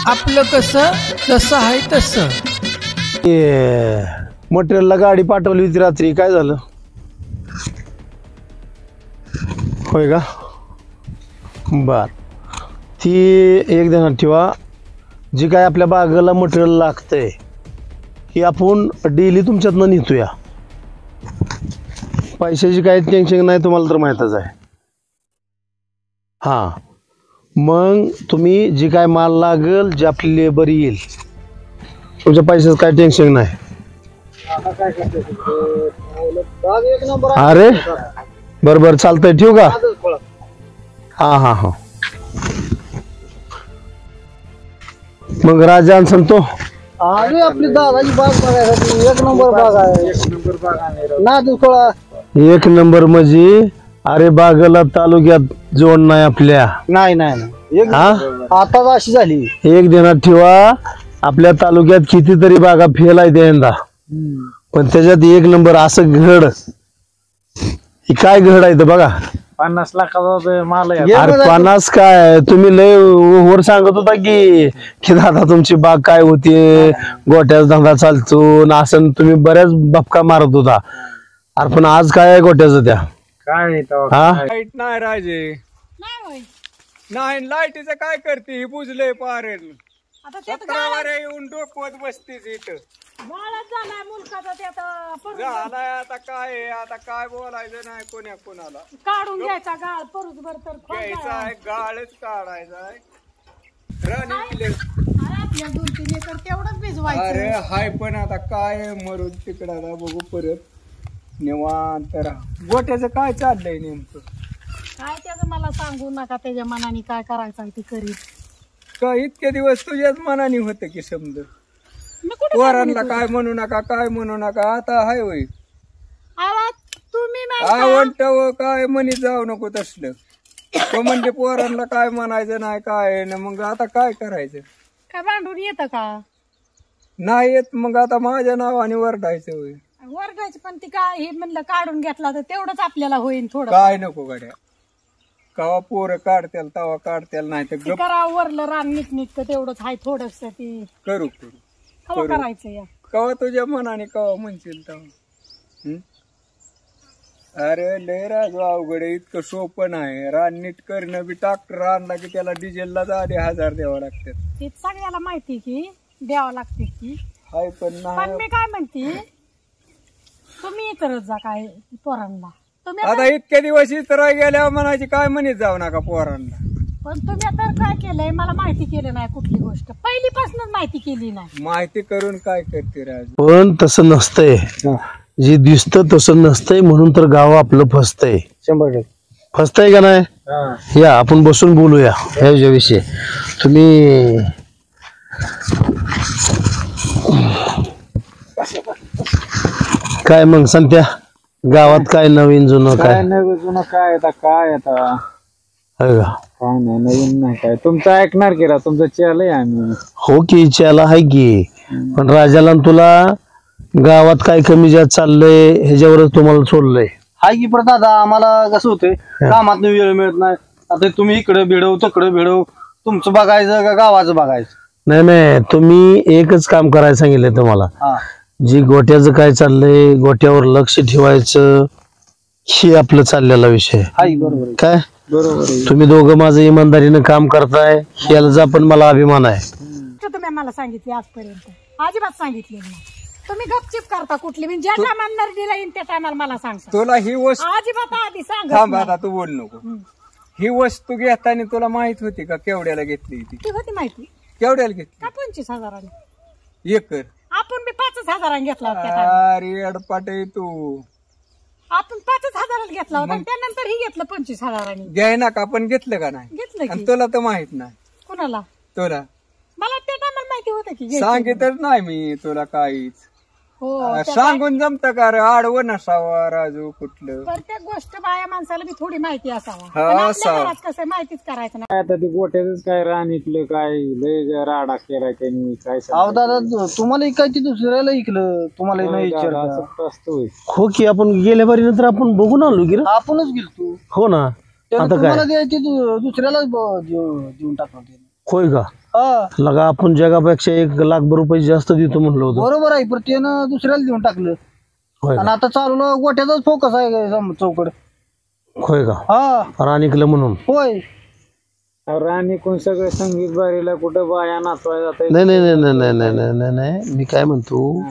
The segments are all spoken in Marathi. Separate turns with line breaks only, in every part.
आपलं कसं जसं आहे तसं.
मटेरियलला गाडी पाठवली होती रात्री, काय झालं? होय का? बर, ती एक ध्यानात ठेवा, जी काय आपल्या बागेला मटेरियल लागतंय ही आपण डेली तुमच्यातनं नेतोया. पैशाची काही टेन्शन नाही, तुम्हाला तर माहीतच आहे. हां, मग तुम्ही जी काय माल लागेल, जे आपली लेबर येईल, तुमच्या पैशाचं काय टेन्शन नाही. अरे बरोबर, चालतंय, ठेवू का? हां हां हां. मग राजा सांगतो
अरे आपली दादाची बाग बघायसाठी एक नंबर बाग आहे. एक नंबर बाग आहे ना दुसरा.
एक नंबर म्हणजे अरे बागेला तालुक्यात जोड नाही आपल्या.
नाही नाही आता अशी झाली.
एक दिनात ठेवा, आपल्या तालुक्यात कितीतरी बागा फेल आहे यंदा, पण त्याच्यात एक नंबर असं घड. काय घड आहे बघा.
50 लाखाचा माल आहे.
अरे 50 काय, तुम्ही लय वर सांगत होता की दादा तुमची बाग काय होती, गोट्याचा धंदा चालतो असं तुम्ही बऱ्याच बपका मारत होता. अरे पण आज काय आहे गोट्याचं? त्या
काय
लाईट नाही राजे, नाही लाईटीचं काय करते? ही बुजले पारे शुक्रवारी येऊन डोकवत बसतीस इथं. झालाय आता काय, आता काय बोलायचं नाही कोण्या कोणाला.
काढून घ्यायचा गाळ परतभर तर
घ्यायचा आहे, गाळच काढायचा आहे.
तेवढंच भिजवायचं.
अरे हाय, पण आता काय मरून तिकडाला बघू परत निवांत राहा. गोट्याचं काय चाललंय नेमकं?
काय त्याचं मला सांगू नका, त्याच्या मनाने काय करायचं ते करीत.
का इतके दिवस तुझ्याच मनाने होतं की समज, पोरांना काय म्हणू नका, काय म्हणू नका. आता हाय होय
तुम्ही
आवडतं काय म्हणी जाऊ नको तसलं. तो म्हणजे पोरांना काय म्हणायचं नाही काय ना, मग आता काय करायचं?
काय भांडून येतं का?
नाही येत, मग आता माझ्या नावाने वरडायचं होय.
वर्गायचं पण ती काय हे म्हणलं काढून घेतला तर तेवढंच आपल्याला होईल. थोडं
काय नको गाड्या, कवा पोरं काढत्याल तवा काढत्याल, नाही तर
करा वरलं रान नीट तेवढंच हाय थोडस. ती
करू
कवा करायचं या
कवा तुझ्या मनाने कवा म्हणशील तेव्हा. अरे लय राजू अवघड आहे, इतकं सोपं नाही. रान नीट करणं बी. ट्रॅक्टर आणला की त्याला डिझेलला 10,000 द्यावं लागतात.
ते सगळ्याला माहिती की द्यावं लागते की.
हाय पण
पण मी काय म्हणते, तुम्ही करत जा काय पोरांना. तुम्ही
आता इतके दिवस इतर गेल्यावर म्हणायची काय म्हणत जाऊ नका पोरांना.
पण तुम्ही आता काय केलंय मला माहिती केलं नाही. कुठली गोष्ट पहिलीपासूनच माहिती केली नाही.
माहिती करून काय करते राजू?
पण तसं नसतंय, जे दिसतं तसं नसतंय, म्हणून तर गाव आपलं फसतंय.
100%
फसतंय का नाही? या आपण बसून बोलूया ह्या विषयी. तुम्ही काय मग संत्या, गावात काय नवीन जुनं काय?
नवीन जुनं काय आता काय आता
काय
नाही नवीन नाही काय. तुमचं ऐकणार की रा, तुमचं चॅल आहे आम्ही.
हो की चॅला आहे की, पण राजाला तुला गावात काय कमी जास्त चाललंय ह्याच्यावरच तुम्हाला सोडलंय.
हाय की पण दादा, आम्हाला कसं होतंय कामात वेळ मिळत नाही. आता तुम्ही इकडे भिडव तिकडे भिडव, तुमचं बघायचं का गावाचं बघायचं?
नाही, तुम्ही एकच काम करायला सांगितलंय तुम्हाला. जी गोट्याचं काय चाललंय, गोट्यावर लक्ष ठेवायचं, हे आपलं चाललेला विषय. काय
बरोबर,
तुम्ही दोघं माझं इमानदारीनं काम करताय, याचा पण मला अभिमान आहे.
तुम्ही मला सांगितले आजपर्यंत अजिबात सांगितले नाही. तुम्ही गपचिप करता कुठली, म्हणजे ज्या टायमाला नर्दीला येईन त्या टायमाला मला सांगता.
तुला ही वस्तू
अजिबात आधी
थांब,
सांगा.
आता तू बोल नको. ही वस्तू घेताना तुला माहित होती का केवढ्याला घेतली ती?
ती होती माहिती
केवढ्याला घेतली?
का 25,000
एकर.
आपण बी 5,000 घेतला होता.
अरे अडपाट आहे तू.
आपण 5,000 घेतला होता, त्यानंतर ही घेतलं 25,000.
घ्याय ना का आपण घेतलं का नाही?
घेतलं
आणि
की.
तुला तर माहित नाही.
कुणाला?
तुला
मला त्या टायमाला माहिती होतं की
सांगितलं नाही मी तुला काहीच.
हो
सांगून जमत का रे? आडवं नसावा राजू कुठलं.
प्रत्येक गोष्ट बाया माणसाला बी थोडी माहिती असावा.
हा,
पण आपल्या
असावा.
घरात कसं माहितीच करायचं ना.
काय आता ते गोट्याच काय रान इकलं, काय लय राडा केला त्यांनी. काय दादा तुम्हाला इकायची दुसऱ्याला इकलं, तुम्हाला नाही विचारलं.
हो की, आपण गेल्या बारी नंतर आपण बघून आलो की रे.
आपणच गेलतो.
हो ना. आता काय
तुम्हाला द्यायची दुसऱ्याला देऊन टाकलं.
होय का?
हा
लगा आपण जगापेक्षा 1,00,000 रुपये जास्त देतो म्हणलो होतो.
बरोबर आहे, पण त्यानं दुसऱ्याला देऊन टाकलं.
होय
आणि
का?
आता चालू गोट्याचाच फोकस आहे चौकड.
होय का?
हा
राणीकलं म्हणून.
होय.
राणी कोण सगळं संगीत बारीला कुठं बाया नाचवाय जात
नाही नाही नाही नाही नाही नाही नाही नाही मी काय म्हणतो,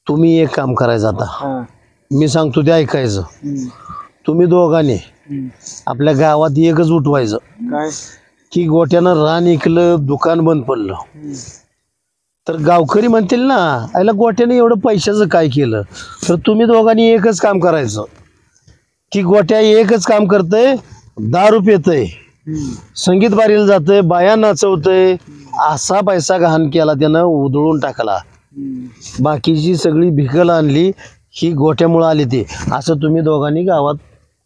तुम्ही एक काम करायचं आता, मी सांगतो ते ऐकायचं. तुम्ही दोघांनी आपल्या गावात एकच उठवायचं
काय
की गोट्यानं रान इकलं, दुकान बंद पडलं, तर गावकरी म्हणतील ना आईला गोट्याने एवढं पैशाचं काय केलं. तर तुम्ही दोघांनी एकच काम करायचं की गोट्या एकच काम करतय, दारू पितय, संगीत बारीला जातय, बाया नाचवतय, असा पैसा घाण केला त्यानं, उधळून टाकला. बाकीची सगळी भिकल आणली ही गोट्यामुळे आली ती, असं तुम्ही दोघांनी गावात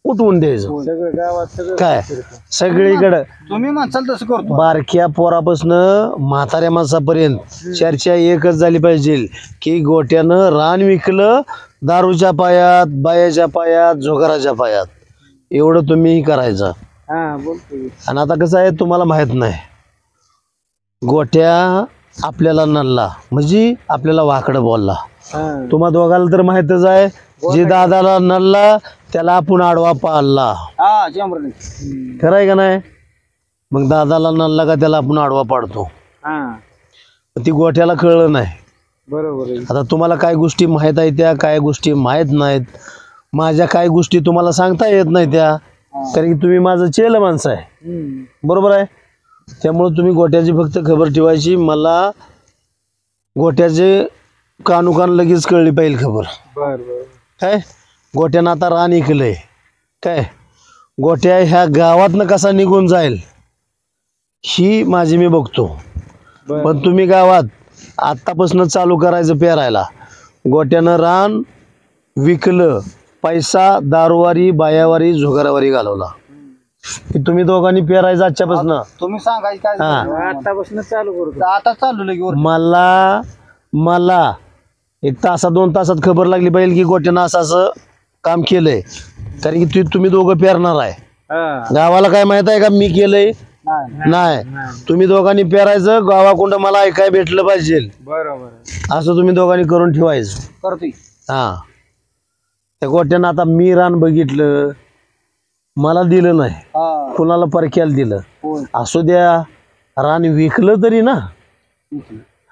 उठवून द्यायचं.
सगळं गावात सगळं
काय सगळीकडं
तुम्ही म्हणसाल तसं करतो.
बारक्या पोरापासून म्हाताऱ्या माणसापर्यंत चर्चा एकच झाली पाहिजे की गोट्यानं रान विकलं, दारूच्या पायात, बायाच्या पायात, जोगाराच्या पायात. एवढं तुम्ही करायचं.
हा बोलतो.
आणि आता कसं आहे तुम्हाला माहित नाही, गोट्या आपल्याला नल्ला म्हणजे आपल्याला वाकडं बोलला. तुम्हा दोघाला तर माहितच आहे, जे दादाला नल्ला त्याला आपण आडवा पाळला.
हा 100%.
खरं आहे का नाही? मग दादाला नल्ला का त्याला आपण आडवा पाडतो.
हा
ती गोट्याला कळलं नाही.
बरोबर आहे.
आता तुम्हाला काय गोष्टी माहीत आहेत त्या, काय गोष्टी माहीत नाहीत. माझ्या काय गोष्टी तुम्हाला सांगता येत नाही त्या, कारण की तुम्ही माझं चेलं माणसं आहे. बरोबर आहे? त्यामुळे तुम्ही गोट्याची फक्त खबर ठेवायची. मला गोट्याचे कानुकान लगेच कळली पाहिजे खबर.
बर बर.
काय गोट्यानं आता रान इकलंय, काय गोट्या ह्या गावातनं कसा निघून जाईल ही माझी मी बघतो. पण तुम्ही गावात आत्तापासून चालू करायचं पेरायला. गोट्यानं रान विकलं, पैसा दारूवारी, बायावारी, जुगारावारी घालवला की तुम्ही दोघांनी पेरायचं आजच्यापासून.
तुम्ही सांगायचं काय
हा.
आतापासून चालू करतो.
आता चालू लगे वर.
मला 1 तासात 2 तासात खबर लागली पाहिजे की गोट्यानं असं असं काम केलंय, कारण की तुम्ही दोघं पेरणार आहे. गावाला काय माहित आहे का मी केलंय? नाही. तुम्ही दोघांनी पेरायचं, गावाकुंड मला ऐकाय भेटलं पाहिजे.
बरोबर.
असं तुम्ही दोघांनी करून ठेवायचं.
करतोय.
हा. त्या गोट्यानं आता मी रान बघितलं, मला दिलं नाही,
हा
कुणाला परक्याला दिलं.
होय.
असू द्या, रान विकलं तरी ना.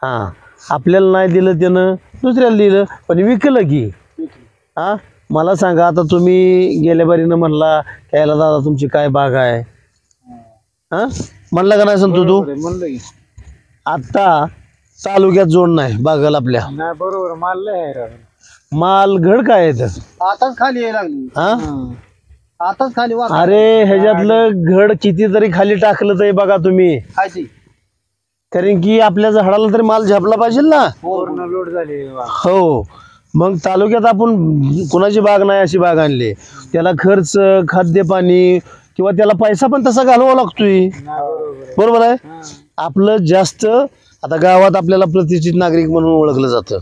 हा. आपल्याला नाही दिलं त्यानं, दुसऱ्याला दिलं, पण विकलं की. हा. मला सांगा आता, तुम्ही गेल्या बारीनं म्हणला यायला दादा तुमची काय बाग आहे, हा म्हणला का नाही सांगतो तू?
म्हणलं की
आता तालुक्यात जोड नाही बागाला आपल्या.
नाही बरोबर. माल लय आहे राव.
माल घड काय येत.
आताच खाली यायला लागली.
हा.
आताच खाली वाच.
अरे ह्याच्यातलं घड कितीतरी खाली टाकलं तरी बघा तुम्ही,
खायची.
कारण की आपल्या झाडाला तरी माल झेपला पाहिजे ना.
पूर्ण लोड झाली.
हो. मग तालुक्यात आपण कुणाची बाग नाही अशी बाग आणली, त्याला खर्च, खाद्य पाणी किंवा त्याला पैसा पण तसा घालवावा लागतोय. बरोबर आहे? आपलं जास्त आता गावात आपल्याला प्रतिष्ठित नागरिक म्हणून ओळखलं जातं.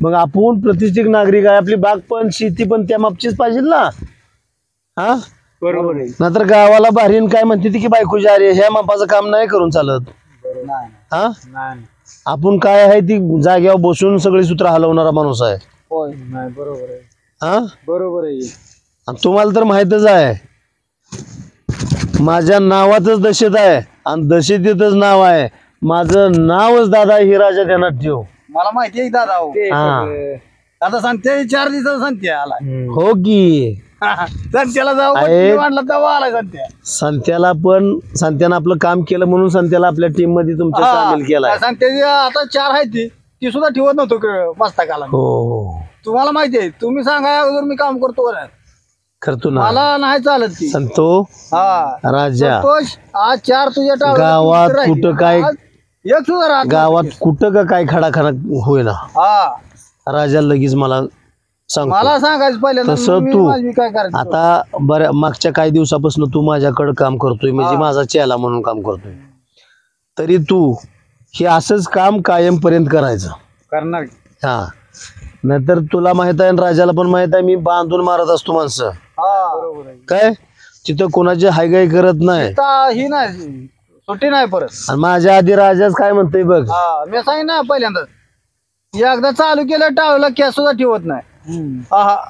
मग आपण प्रतिष्ठित नागरिक आहे, आपली बाग पण शेती पण त्या मापचीच पाहिजे ना. हा
बरोबर आहे.
नाहीतर गावाला बाहेरीन काय म्हणते ती की बायकोच्या अरे ह्या मापाचं काम नाही करून चालत. हा.
नाही
आपण काय आहे ती जाग्यावर बसून सगळी सूत्र हलवणारा माणूस आहे.
होय.
नाही बरोबर आहे.
हा.
बरोबर आहे.
आणि तुम्हाला तर माहितच आहे, माझ्या नावातच दशेत आहे आणि दशेतीतच नाव आहे. माझं नावच दादा ही राजा ध्यानात ठेव.
मला माहिती आहे दादा. हो.
हा.
आता सांगते 4 दिवसात सांगते आला.
हो की.
संत्याला जाऊ वाटलं तेव्हा आला संत्या.
संत्यानं आपलं काम केलं म्हणून संत्याला आपल्या टीम मध्ये तुमच्या सामील केलाय.
सांगते आता 4 आहे ती सुद्धा ठेवत नव्हतो मस्तकाला.
हो.
तुम्हाला माहिती आहे, तुम्ही सांगा अगोदर मी काम करतो बरं.
करतो ना.
मला नाही चालत ती.
संतो
हा
राजा.
संतोष, आज 4 तुझ्या टाळ्या
गावात
राहिली.
कुठं काय,
आज एक सुद्धा राहत नाही.
गावात कुठं का काय खडाखाना होईना,
हा
राजा लगेच मला सांगतो.
मला सांगायचं पहिल्यांदा.
तसं
मी-
तू
मी काय करायचं
आता बऱ्या मागच्या काही दिवसापासून तू माझ्याकडे काम करतोय, म्हणजे माझा चेला म्हणून काम करतोय, तरी तू हे असंच काम कायम पर्यंत करायचं.
करणार.
हा. नाहीतर तुला माहित आहे आणि राजाला पण माहित आहे, मी बांधून मारत असतो माणसं.
हा.
बरोबर आहे.
काय तिथं कोणाची हायगाई करत नाही.
ही नाही सुट्टी नाही परत.
आणि माझ्या आधी राजाच काय म्हणतोय बघ.
हा मी सांगितलं ना पहिल्यांदाच, एकदा चालू केलं टाळूला कॅस सुद्धा ठेवत नाही.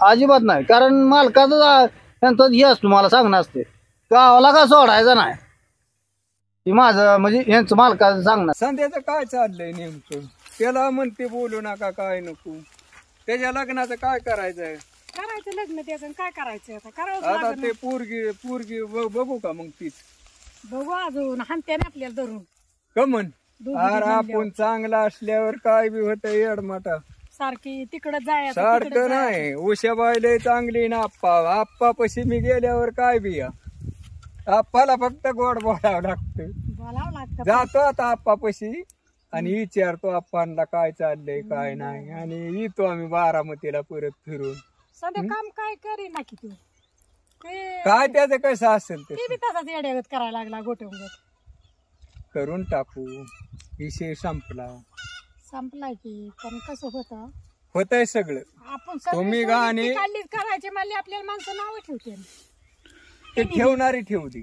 अजिबात नाही, कारण मालकाचं त्यांचं हे असतो, मला सांगणं असते गावाला का सोडायचं नाही, हे माझं म्हणजे यांचं मालकाचं सांगणं.
संध्याचं काय चाललंय नेमकं? त्याला म्हणते बोलू नका काय नको, त्याच्या लग्नाचं काय करायचंय?
करायचं लग्न त्याचं, काय करायचं आता? करावं
आता
लागेल
ते
ना.
पोरगी बघू का मग तीच?
बघू अजून हानत्याने आपल्याला धरून.
कमन
दूध
अरे आपण चांगला असल्यावर काय बी होत येडमाटा.
सारखी तिकडं जायचं
सारखं नाही. उशाबाईला चांगली ना आप्पा पशी मी गेल्यावर काय बी या आप्पाला फक्त गोड बोलावं लागतं.
बोलावं लागतं.
जातो आता आप्पा पशी आणि विचारतो आप्पांना काय चाललंय काय नाही, आणि येतो आम्ही बारामतीला परत फिरून.
सध्या काम काय करी ना की तू ते
काय त्याचं कसं असेल ते
बी तसाच येड्यागत करायला लागला गोठवगत.
करून टाकू, विषय संपला.
संपलाय की, पण कसं होतं
होतंय सगळं.
आपण
तुम्ही गाणे
करायचे म्हणले आपल्याला माणसं नाव ठेवते.
ते ठेवणारी ठेवू दे.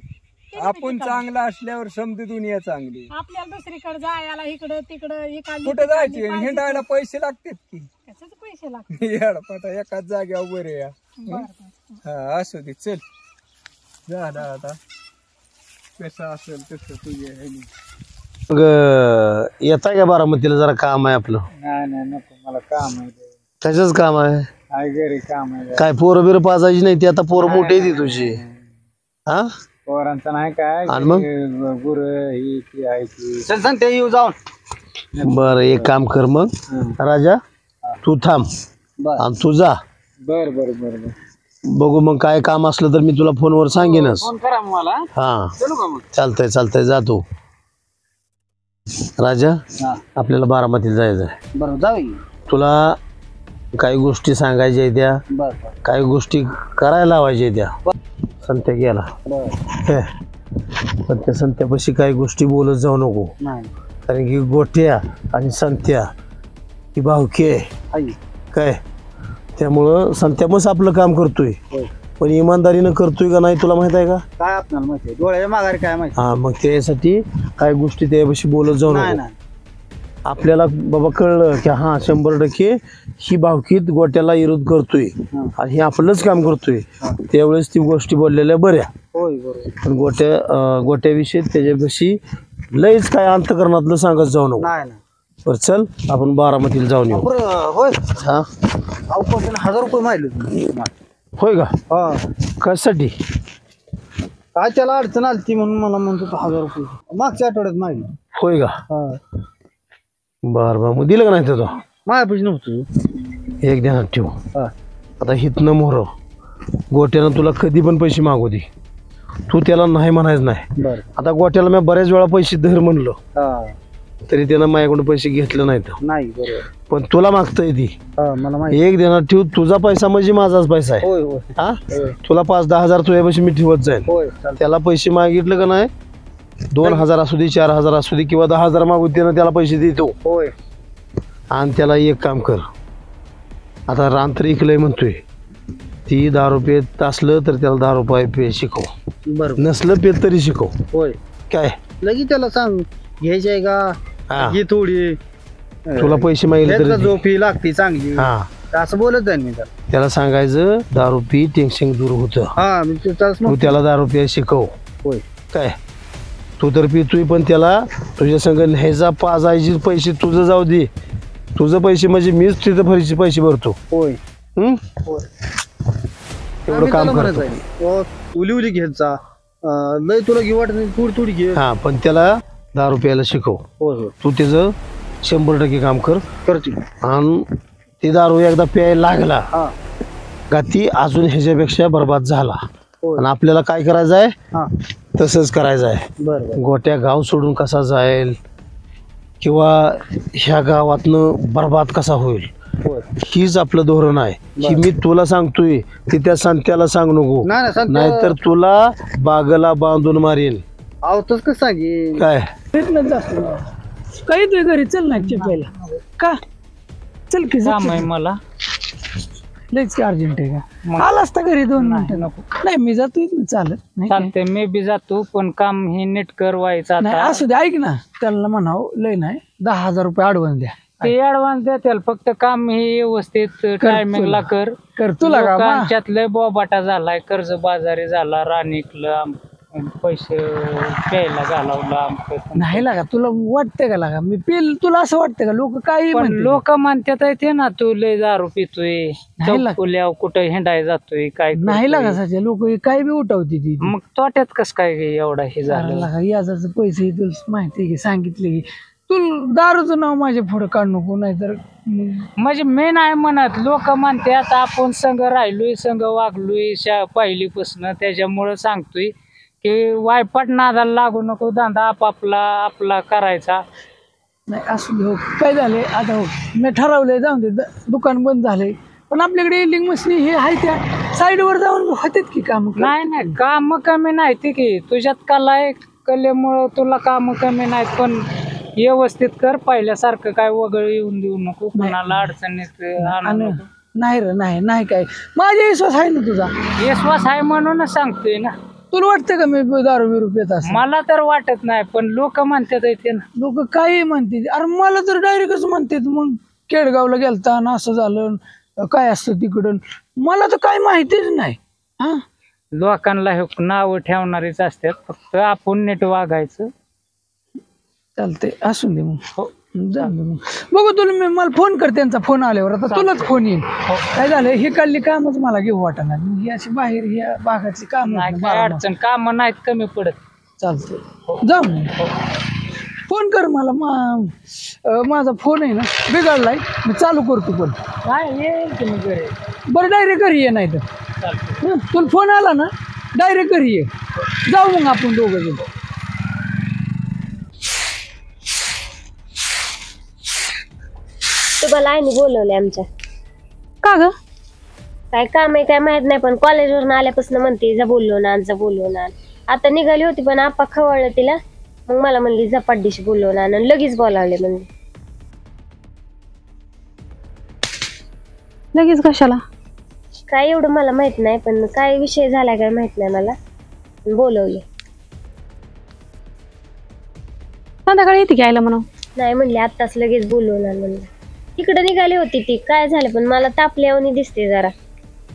आपण चांगला असल्यावर समधी दुनिया चांगली.
आपल्याला दुसरीकडे जायला इकडं तिकडं
कुठं जायचे? हिंडायला पैसे लागतात की
कशाचे पैसे लागतात?
येडपाटा एकाच जाग्यावर बरे या.
बरं.
हा असू दे, चल झालं आता. कसं असेल तसं तुझ्या ह्यानी.
मग येताय का बारामतीला? जरा काम आहे आपलं.
नाही नाही नको, मला काम आहे,
त्याच काम आहे.
काय घरी काम आहे.
काय पोरं बिरं पाजायची नाही ती? आता पोरं मोठी आहे ती तुझी. हा
पोरांचं नाही काय,
आणि मग
गुर ही ती आहे ती. चल सांग ते येऊ जाऊन.
बर, एक काम कर मग राजा, तू थांब आणि तू जा.
बर बर बर बर,
बघू मग काय काम असलं तर मी तुला फोनवर सांगेनच.
फोन करा मला.
हा
चलू का मग?
चालतंय चालतंय, जा तू. राजा, आपल्याला बारामतीला जायचंय.
बरं जाऊ.
तुला काही गोष्टी सांगायच्या आहेत त्या,
बर
काही गोष्टी करायला लावायच्या आहेत त्या. संत्या गेला पण त्या संत्यापाशी काही गोष्टी बोलत जाऊ नको,
नाही
कारण की गोट्या आणि संत्या ही भावकी आहे काय. त्यामुळं संत्या मस्त आपलं काम करतोय, पण इमानदारीनं करतोय का नाही तुला माहित आहे का?
काय आपल्याला माहिती, डोळ्याच्या माघारी काय माहिती.
हा, मग त्यासाठी काही गोष्टी त्यापाशी बोलत जाऊ
नाही
नको.
नाही,
आपल्याला बाबा कळलं की हा 100% ही भावकीत गोट्याला विरोध करतोय आणि हे आपलंच काम करतोय, त्यावेळेस ती गोष्टी बोललेल्या बऱ्या.
होय बरोबर.
पण गोट्याविषयी त्याच्यापाशी लयच काय अंतकरणातलं सांगत जाऊ नको.
नाही नाही,
बरं चल आपण बारामतीला जाऊन येऊ.
होय.
हा
1000 रुपये माहिती.
होय का?
हा,
कशासाठी?
काय त्याला अडचण आली ती म्हणून मला म्हणतो 1000 रुपये मागच्या आठवड्यात माहिती.
होय का?
हा,
बर बर, मग दिलं का नाही तो?
माझ्यापाशी नव्हतं.
एक ध्यानात ठेव,
हा
आता हितनं मोर गोट्यानं तुला कधी पण पैसे मागू दे, तू त्याला नाही म्हणायचं नाही.
बर.
आता गोट्याला मी बऱ्याच वेळा पैसे धर म्हणलं
हा,
तरी त्यानं माझ्याकडून पैसे घेतले नाहीत.
नाही बरोबर.
पण तुला मागतंय ती.
हा मला माहिती.
एक ध्यानात ठेव, तुझा पैसा म्हणजे माझाच पैसा आहे.
होय होय
हा, तुला 5-10 हजार तुझ्यापाशी मी ठेवत जाईल.
होय.
त्याला पैसे मागितलं का नाही, 2000 असू दे, 4000 असू दे, किंवा 10,000 मागू दे, त्याला पैसे देतो.
होय.
आणि त्याला एक काम कर, आता रांत्री इकलंय म्हणतोय, ती 10 रुपये असलं तर त्याला 10 रुपये पे शिकव,
बरोबर.
नसलं पे तरी शिकव.
होय.
काय
लगेच त्याला सांग घ्यायची आहे
हा.
का, घे थोडी,
तुला पैसे मागितले
त्याचा
तरी
जो फी लागते चांगली,
हा,
असं बोलत जाईन मी त्याला.
त्याला सांगायचं दारू पी, टेन्शन दूर होतं.
हा मी त्यालाच
तू
म्हणतो.
त्याला 10 रुपये शिकव.
होय.
काय तू तर पितोय, पण त्याला तुझ्या संग न्यायचा पाजायचे पैसे तुझं जाऊ दे, तुझं पैसे म्हणजे मीच तिथं फरीचे पैसे भरतो.
होय.
हम्म,
होय.
एवढं काम करतो.
उली उली घेत जा, लय तुला घे वाटत नाही, थोडी थोडी घे.
हा, पण त्याला 10 रुपयाला शिकव.
होय होय,
तू त्याचं 100% काम कर.
करते.
आणि ती दारू एकदा प्यायला लागला
हा
का ती अजून ह्याच्यापेक्षा बरबाद झाला.
होय.
आणि आपल्याला काय करायचं आहे
हा
तसंच करायचं आहे.
बरं.
गोट्या गाव सोडून कसा जाईल किंवा ह्या गावातनं बरबाद कसा होईल,
होय.
हीच आपलं धोरण आहे. ही मी तुला सांगतोय, ती त्या संत्याला सांग नको,
नाही नाही, सांग.
नाहीतर तुला बागला बांधून मारेल.
आवतच कसं सांगेल.
काय
काही घरी चल ना चपायला का? चल की
काम आहे मला.
लयच अर्जंट आहे
मग.
का आला असता घरी 2 मिनिटं
नको.
नाही मी जातो इथनं चालत नाही काय.
चालतंय मी बी जातो पण काम हे नीट करवायचं
नाही
आता
असू दे ऐक ना त्याला म्हणाव लय नाही 10,000 रुपये ॲडव्हान्स द्या
ते ऍडव्हान्स देतील फक्त काम हे व्यवस्थित टायमिंगला कर
तुला का मा?
लोकांच्यात लय बोबाटा झालाय कर्ज बाजारी झाला राणीकलं पैसे प्यायला घालवलं आमचं
नाही लागा तुला वाटतंय का लागा मी पेल तुला असं वाटतंय का लोक काही
पण
म्हणतील?
लोक म्हणतात ते ना तू लय दारू पितोय
नाही लाग-
चौकुल्याव कुठं हिंडाय जातोय काय
नाही
करतोय.
लागा साचे लोक काय बी उठवते ती
मग तोट्यात कस काय एवढा हे झालं
लागा याजाचं पैसे तुला माहिती आहे की सांगितले की तू दारूचं नाव माझ्या पुढे काढ नको नाहीतर
म्हणजे मी नाही म्हणत लोक म्हणते आता आपण संघ राहिलोय संघ वागलोय पहिलीपासून त्याच्यामुळं सांगतोय की वायपाट नादाला लागू नको धंदा आपला करायचा
नाही असू दे हो काय झाले आता हो मी ठरवलंय जाऊन दे दुकान बंद झालंय पण आपल्याकडे एलिंग मशीन हे आहे त्या साईडवर जाऊन होतात की काम
नाही काम कमी नाही ते की तुझ्यात कला आहे कलेमुळं तुला काम कमी नाहीत पण व्यवस्थित कर पहिल्यासारखं काय वगळ येऊन देऊ नको कोणाला अडचणीत आणू नको.
नाही रे नाही काय माझा विश्वास आहे ना तुझा
विश्वास आहे म्हणूनच सांगतोय ना
तुला वाटतं का मी दारू बिरू पित असं
मला तर वाटत नाही पण लोक म्हणतात ते ना
लोक काही म्हणते अरे मला तर डायरेक्टच म्हणते मग केडगावला गेलता ना असं झालं काय असतं तिकडून मला तर काही माहितीच नाही हा
लोकांना हे नाव ठेवणारीच असतात फक्त आपण नीट वागायचं
चालतंय असून दे मग
हो
जाऊ दे मग बघू तुला मी मला फोन कर त्यांचा फोन आल्यावर आता तुलाच फोन येईल काय झालं हे काढली कामच मला घेऊ वाटणार ही अशी बाहेर ह्या भागाची काम
नाही काय अडचण काम नाहीत कमी पडत
चालतंय जाऊ मग फोन कर मला माझा फोन आहे ना बिघडलाय मी चालू करतो पण
काय येईल तुम्ही घरी
बरं डायरेक्ट घरी ये नाही तर
चालतं
तुला फोन आला ना डायरेक्ट घरी ये जाऊ मग आपण दोघं जण
तुम्हाला आईने बोलवलंय आमच्या
का ग
काय काम आहे काय माहित नाही पण कॉलेजवरून आल्यापासून म्हणते जा बोलवून आण आता निघाली होती पण आप्पा खवळलं तिला मग मला म्हणली जा पाठदिशी बोलवून आण आणि लगेच बोलावले म्हणजे
लगेच कशाला
काय एवढं मला माहित नाही पण काय विषय झालाय काय माहित नाही मला बोलवले
संध्याकाळी येते की आयला म्हणून
नाही म्हणले आत्ताच लगेच बोलवून आण म्हणलं तिकडे निघाली होती ती काय झालं पण मला तापल्यावनी दिसते जरा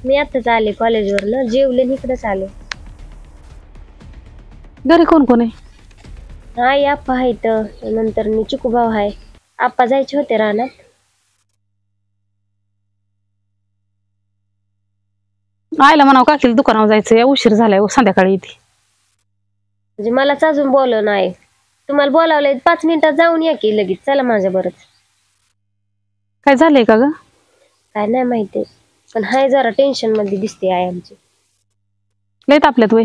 मी आत्ताच आले कॉलेजवरनं जेवले इकडेच आले
घरी कोण कोण आहे
आई आप्पा आहे तर नंतर मी चिकूभाऊ आहे आप्पा जायचे होते रानात
आयला म्हणावं काकीला दुकानावर जायचं उशीर झालाय संध्याकाळी येते
म्हणजे मलाच अजून बोलवलं आहे तुम्हाला बोलावलंय 5 मिनिटात जाऊन या की लगेच चला माझ्या बरंच
काय झालंय का ग
काय नाही माहिती पण हाय जरा टेन्शन मध्ये दिसते आई आमची
लय तापल्यात वय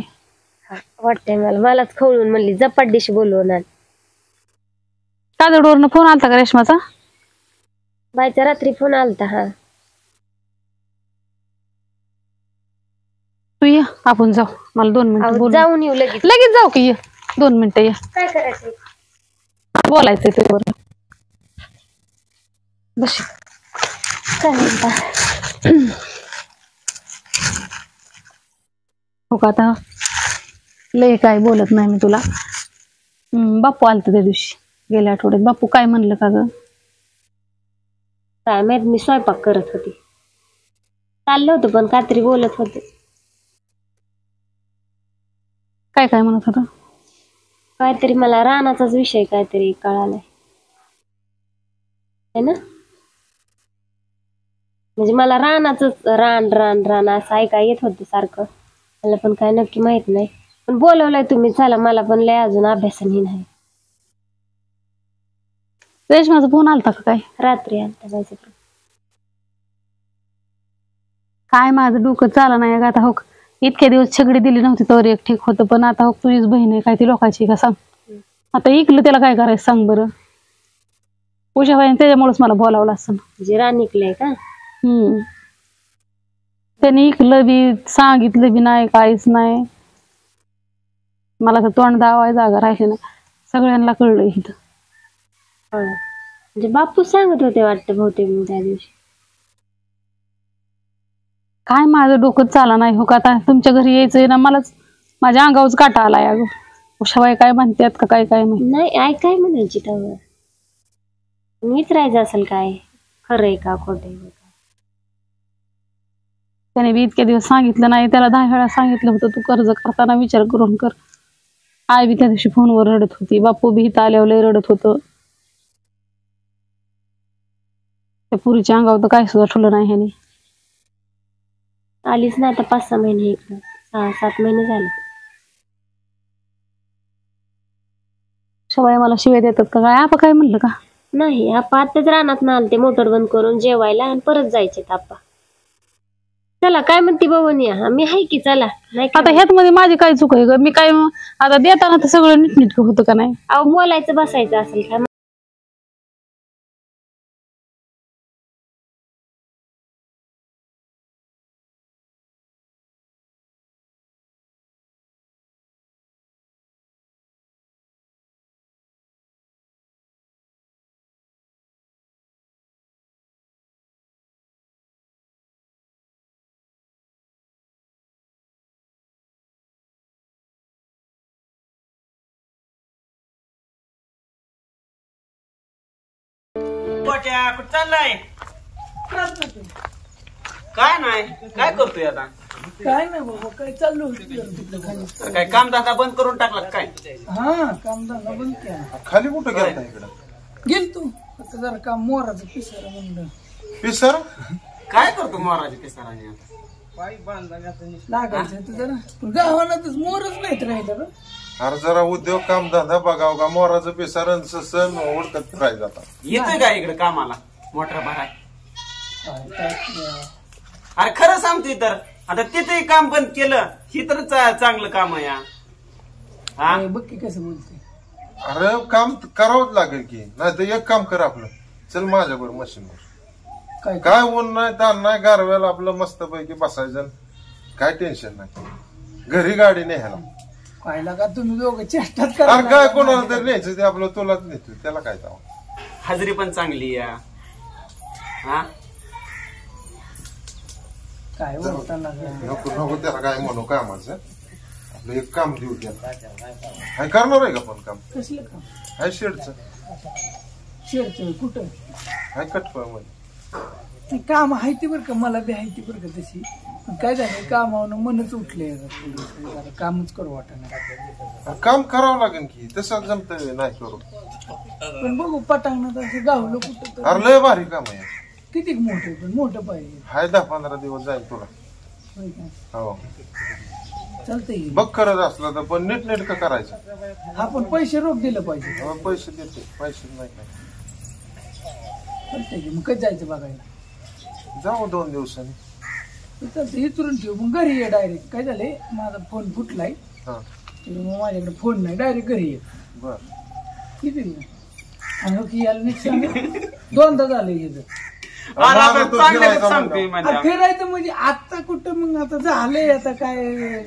वाटतंय मलाच खवळून म्हणली जपाड्डीशी बोलवून आण
काजडवरनं फोन आलता का रेशमाचा
बायचा रात्री फोन आलता हा
तू ये आपण जाऊ मला 2 मिनिटं
अहो,
बोल
जाऊन येऊ लगेच
लगेच जाऊ की ये 2 मिनिटं ये
काय करायचं
बोलायचंय ते बरं बस
काय म्हणता
हो का आता लय काय बोलत नाही मी तुला बापू आलत त्या दिवशी गेल्या आठवड्यात बापू काय म्हणलं का ग
काय माहित मी स्वयंपाक करत होती चाललं होतं पण काहीतरी बोलत होते
काय काय म्हणत होता
काहीतरी मला रानाचाच विषय काहीतरी कळालाय है ना म्हणजे मला रानाचंच रान असं ऐकाय येत होतं सारखं मला पण काय नक्की माहित नाही पण बोलवलंय तुम्ही चला मला पण लय अजून अभ्यासाने नाही
रेशमाचा फोन आलता का काय
रात्री आलता जायचं
काय माझं डोकं चाला नाही का आता हो इतके दिवस सगळी दिली नव्हती तर एक ठीक होतं पण आता हो तुझीच बहीण आहे काय ती लोकांची का सांग आता इकलं त्याला काय करायचं सांग बरं पूजा बाईने त्याच्यामुळेच मला बोलावलं असं
म्हणजे रान निघलंय का
त्याने इकलं बी सांगितलं बी नाही काहीच नाही मला तर तोंड दावाय जागा राहिली ना सगळ्यांना कळलं इथं
म्हणजे बापू सांगत होते वाटतं बहुतेक मी त्या दिवशी
काय माझं डोकं चाला नाही हो का आता तुमच्या घरी यायचंय ना मलाच माझ्या अंगावरच काटा आलाय अगं उषाबाई काय म्हणतात का काय काय माहिती
नाही आई काय म्हणायची त्यावर विचारायचं असेल काय खरंय का खोटंय का
त्याने बी इतके दिवस सांगितलं नाही त्याला 10 वेळा सांगितलं होतं तू कर्ज करताना विचार करून कर आई बी त्या दिवशी फोनवर रडत होती बापू बी इथं आल्यावर लय रडत होतं त्या पुरीच्या अंगावर तर काय सुद्धा ठुलं नाही ह्याने
आलीच ना आता 5-6 महिने इकडं 6-7 महिने झाले
शबाई मला शिवाय देतात का काय आपा काय म्हणलं का
नाही आपा आताच रानात ना आलते मोटर बंद करून जेवायला आणि परत जायचे आपा चला काय म्हणते बवनिया मी आहे की चला नाही
आता ह्यात मध्ये माझी काय चूक आहे ग मी काय आता देताना तर सगळं नीटनीटकं होतं का नाही
अहो बोलायचं बसायचं असेल का
कुठं चाललाय काय नाही काय करतोय आता
काय नाही बाबा काय चाललो तिकडं खाली
काय काम धंदा बंद करून टाकला काय
हा काम धंदा बंद केला
खाली कुठं गेलता इकडं
गेल तू आता जरा काम मोराचं पिसारा म्हणलं
पिसर
काय करतो महाराज केसराने
लागायचं तर जरा पण गावानातच मोरच नाहीत राहिलं ग
अरे जरा उद्योग काम धंदा बघाव का मोराचं पिसारण सण ओळखत राहायचं आता
येतोय का इकडे कामाला मोटर भराय
काय
अरे खरं सांगतोय तर आता तिथे काम बंद केलं ही तर चांगलं काम आहे हा
बघ की कसं बोलते
अरे काम करावंच लागेल की नाही तर एक काम कर आपलं चल माझ्याबरोबर मशीनवर
काय
काय ऊन नाही ताण नाही गारव्याला आपलं मस्त पैकी बसायचं काय टेन्शन नाही घरी गाडी न्यायला
काय लागा तुम्ही दोघं चेष्टात
अरे
करा
काय कोणाला तरी न्यायचं ते आपलं तुलाच नेतो त्याला काय जावं
हजेरी पण चांगली या हा
काय बोलता लागा
नको नको त्याला काय म्हणू कामाचं आपलं एक काम देऊ त्याला काय करणार आहे का पण काम
कसलं काम
हाय शेडचं
शेरचं कुठं
हाय कटपळ मध्ये
ती काम आहे ती बरं का मला बी आहे ती बरं का तशी पण काय झालं कामावनं मनच उठले कामच करू वाटणार
काम करावं लागेल की तसं जमत नाही करू
पण बघू पटांगणात असं गावलं कुठं तर
अरे लय भारी काम आहे
किती मोठं पण मोठं पाहिजे
हाय 10-15 दिवस जाईल तुला
होय का
हो
चालतंय
बघ करत असलं तर पण नीट नेटकं करायचं
आपण पैसे रोख दिलं पाहिजे
हो, पैसे देते पैसे नाही काय
चालतंय की मग कधी जायचं बघायला
जाऊ 2 दिवसांनी
चालतं इथून ठेव मग घरी ये डायरेक्ट काय झालंय माझा फोन फुटलाय
हा
मग माझ्याकडे फोन नाही डायरेक्ट घरी ये
बर
किती आणि हो की याला नीट सांग 2दा झालं हे
अरे आपण चांगलं सांगतोय म्हणजे
फिरायचं म्हणजे आता कुठं मग आता झालंय आता काय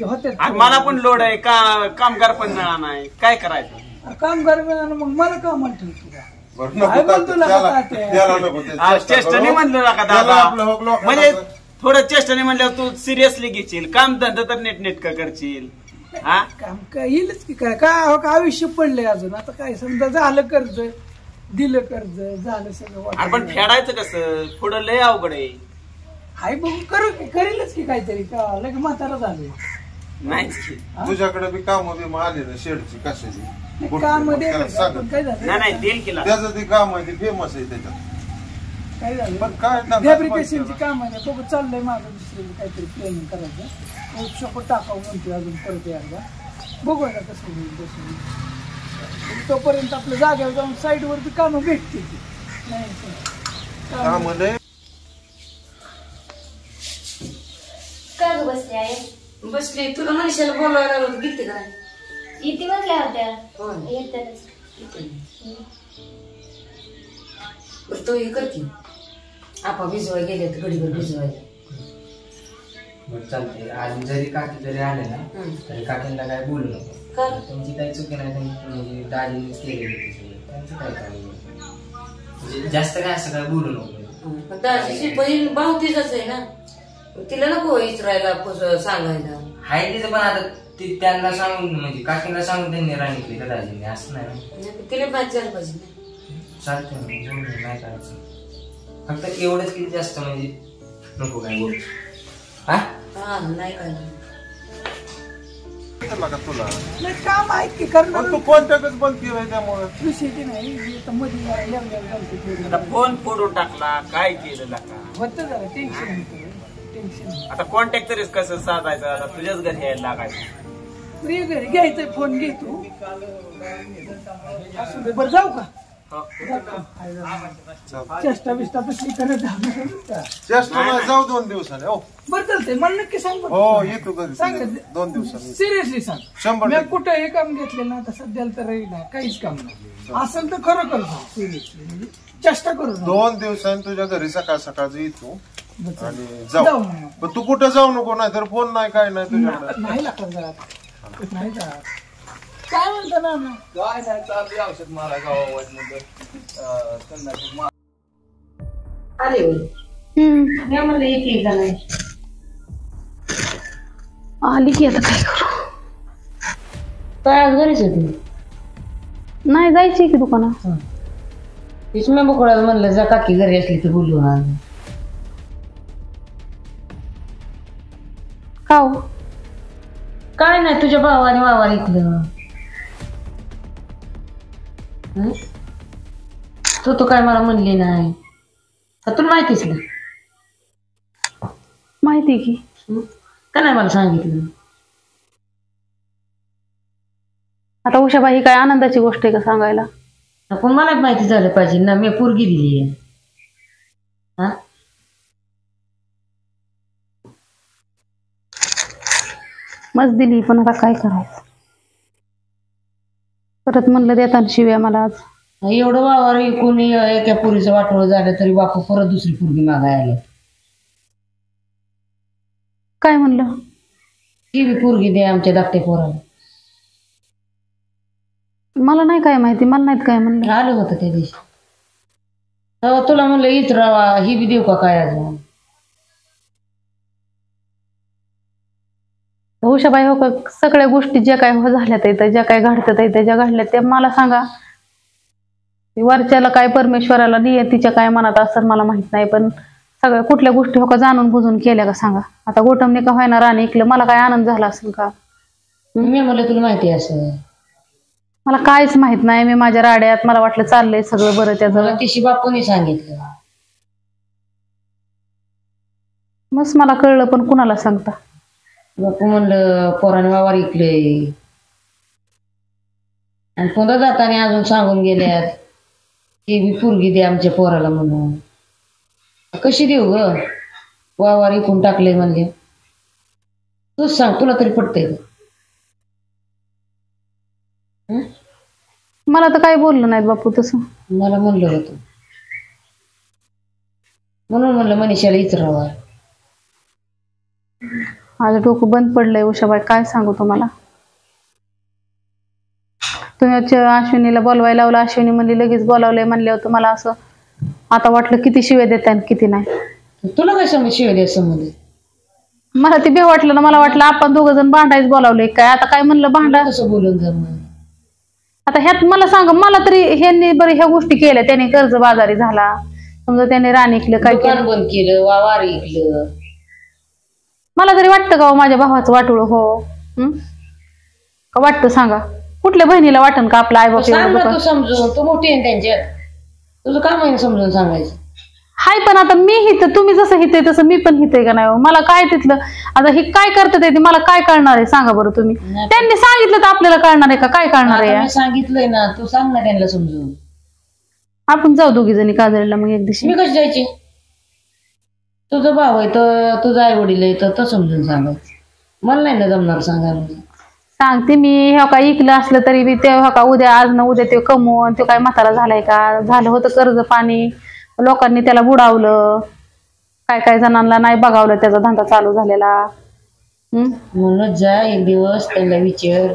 होते
आणि मला पण लोड आहे कामगार पण मिळणार नाही काय करायचं
कामगार मिळालं मग मला कामाला ठेवतो का
बरं
काय
नको
बोलतो ना
त्याला
तात्या?
त्याला नको ते
आज
चेष्टा
चेष्टाने
करू.
म्हणलं का
त्याला आपलं हो
दादा
लोकांना
म्हणजे
तर-
थोडं चेष्टाने म्हणल्यावर तू सिरियसली घेशील काम धंदा तर नीटनेटकं करशील हा
काम काय येईलच की काय हो का आयुष्य पडलंय अजून आता काय समजा झालं कर्ज दिलं कर्ज झालं सगळं
अरे पण
वाटलं.
फेडायचं कसं पुढं लय अवघड आहे
हाय बघू करू की करेलच की काहीतरी का लगे म्हातारा झाले
नाहीच की.
तुझ्याकडे बी काम बी आली ना शेडची कशाची
काम
त्याला सांग.
काय झालं
नाही देईल केला
त्याचं ते काम आहे ते फेमस आहे त्याच्यात
काय झालं
पण काय धंदा
फॅब्रिकेशनची काम आहे बघू चाललंय माझं दुसरं काहीतरी प्लॅनिंग करायचं वर्कशॉप टाकावं म्हणतोय अजून परत एकदा बघू आता कसं होईल कसं होईल तोपर्यंत आपल्या जागेवर जाऊन साईडवरती कामं भेटतील ती. नाही तर
काम मध्ये
का ग बसले आहे
बसली तुला मनीषाला बोलवायला आलो होतो, गेलती का नाही?
इथे बसल्या होत्या
होय.
येतातच.
बरं, तो हे कर की आपा भिजवाय गेले तर गडीभर भिजवायला
चालते आज जरी काकी जरी आले ना तरी काकींना काय बोलू नको
का
तुमची काही चुकी नाही म्हणजे दाजीनेच केलेली ती सगळी. त्यांचं काय काय म्हणजे जास्त काय असं काय बोलू नको
दाजीची बहीण भाऊ तिचाच आहे ना तिला नको विचारायला सांगायला.
हाय तिचं पण आता ती त्यांना सांगून म्हणजे काकीला सांगून त्यांनी राणीकडे का दाजीने असं नाही.
तिला माहिती झालं पाहिजे ना.
चालतं ना, नाही करायचं. फक्त एवढंच किती जास्त म्हणजे नको काय बोल.
हा नाही काय
तुला
नाही काम आहे की करणार
तू कॉन्टॅक्टच बंद केलाय त्यामुळे
विषय की नाही आता मध्ये
आता फोन फोडून टाकला काय केलं का
होतं जरा टेन्शन टेन्शन.
आता कॉन्टॅक्ट तरीच कसं साधायचं आता तुझ्याच घरी यायला लागायचं.
घरी घ्यायचंय फोन घे तू असू दे बरं जाऊ का चेष्टा बिष्टा कसली करत
चेष्टा नाही जाऊ 2 दिवसाने. हो
बरं चालतंय मला नक्की सांग बरं.
हो ये तू घरी
सांग
2 दिवसांनी
सिरियसली सांग.
100%
मी कुठेही काम घेतलं ना आता सध्याला तर नाही काहीच काम नाही असेल तर खरं कर सिरियसली म्हणजे चेष्टा करू नका.
2 दिवसांनी तुझ्या घरी सकाळ सकाळचं येतो आणि
जाऊ
जाऊ.
मग.
पण तू कुठं जाऊ नको नाही तर फोन नाही काय नाही तुझ्याकडे.
नाही लागत जात नाही जात. काय म्हणता ना
काय नाही चालू औषध मारा गावामध्ये
आले मी म्हणलं येते का नाही.
आली की आता काय करू.
काय आज घरीच होती.
नाही जायची की दुकानात.
तीच मी बघून म्हणलं जा काकी घरी असली तर बोलू. हा
का हो?
काय नाही तुझ्या भावाने वावर ऐकलं. तू काय मला म्हणली नाही तुला माहितीच ना.
माहिती की
का नाही मला सांगितलं.
आता उषाबाई काय आनंदाची गोष्ट आहे का सांगायला.
पण मला माहिती झालं पाहिजे ना मी पोरगी दिली आहे. हा
मस्त दिली पण आता काय करायचं. परत म्हणलं देताना शिव्या मला आज.
एवढं वावर कोणी एका पुरीचं वाटोळ झालं तरी बापू परत दुसरी पोरगी मागायला आल्या.
काय म्हणलं
ती बी पोरगी दे आमच्या धाकट्या पोराला.
मला नाही काय माहिती. मला नाहीत काय म्हणलं.
आलं होतं त्या दिवशी तेव्हा तुला म्हणलं हीच रावा ही बी देऊ का काय अजून.
उषाबाई हो का सगळ्या गोष्टी ज्या काय झाल्यात येतं ज्या काय घडतात येतं ज्या घडल्या त्या मला सांगा. वरच्याला काय परमेश्वराला नियतीच्या काय मनात असं मला माहित नाही पण सगळ्या कुठल्या गोष्टी हो का जाणून बुजून केल्या का सांगा. आता गोटमने का व्हायना राणी ऐकलं मला काय आनंद झाला असेल का.
मी म्हणलं तुला माहिती असं.
मला काहीच माहित नाही. मी माझ्या राड्यात मला वाटलं चाललंय सगळं बरं त्याचं.
तिशी बापूने सांगितलं
मस्त मला कळलं पण कुणाला सांगता.
बापू म्हणलं पोराने वावर ऐकलंय आणि पुन्हा जाताना अजून सांगून गेल्यात ती बी पोरगी दे आमच्या पोराला म्हणून. कशी देऊ ग वावर ऐकून टाकले म्हणले. तूच सांग तुला तरी पटतंय का.
मला तर काही बोललं नाहीत बापू तसं.
मला म्हणलं होतं म्हणून म्हणलं मनीषाला विचारावं.
माझं डोकं बंद पडलंय उषाबाई काय सांगू तुम्हाला. तुम्ही अश्विनीला बोलवायला लावलं. अश्विनी म्हणली लगेच बोलावलंय म्हणल्यावर तुम्हाला असं आता वाटलं किती शिव्या देत आणि किती नाही.
तुला काय समज शिवाय द्या समज.
मला ते बे वाटलं ना. मला वाटलं आपण दोघं जण भांडायच बोलावलंय काय. आता काय म्हणलं भांडा
कसं बोलून जर
आता ह्यात मला सांगा. मला तरी ह्यांनी बरं ह्या गोष्टी केल्या. त्याने कर्ज बाजारी झाला समजा त्याने राणी ऐकलं काय केलं
बंद केलं वावर ऐकलं.
मला तरी वाटतं का माझ्या भावाचं वाटोळ हो का वाटतं सांगा. कुठल्या बहिणीला वाटन का आपला आई बाप
तू समजून तू मोठी आहे त्यांच्यात तुझं काम आहे समजून सांगायचं.
हाय पण आता मी हिथं तुम्ही जसं हितय तसं मी पण हितय का नाही. मला काय तिथलं आता हे काय करतात ते मला काय कळणार आहे सांगा बरं तुम्ही. त्यांनी सांगितलं तर आपल्याला कळणार आहे का काय कळणार आहे.
सांगितलंय ना तू सांग ना त्यांना समजून.
आपण जाऊ दोघी जणी काजळीला मग एक दिवशी.
मी कशी जायची. तुझा भाऊ आहे तर तुझा आई वडील आहे तर समजून सांगायचं. मला नाही ना जमणार सांगायला.
सांगते मी हे का ऐकलं असलं तरी बी ते का उद्या आज ना उद्या ते कमवून ते काय म्हातारा झालाय का. झालं होतं कर्ज पाणी लोकांनी त्याला बुडावलं. काय काय जणांना नाही बघावलं त्याचा धंदा चालू झालेला.
म्हणूनच जा एक दिवस त्यांना विचार.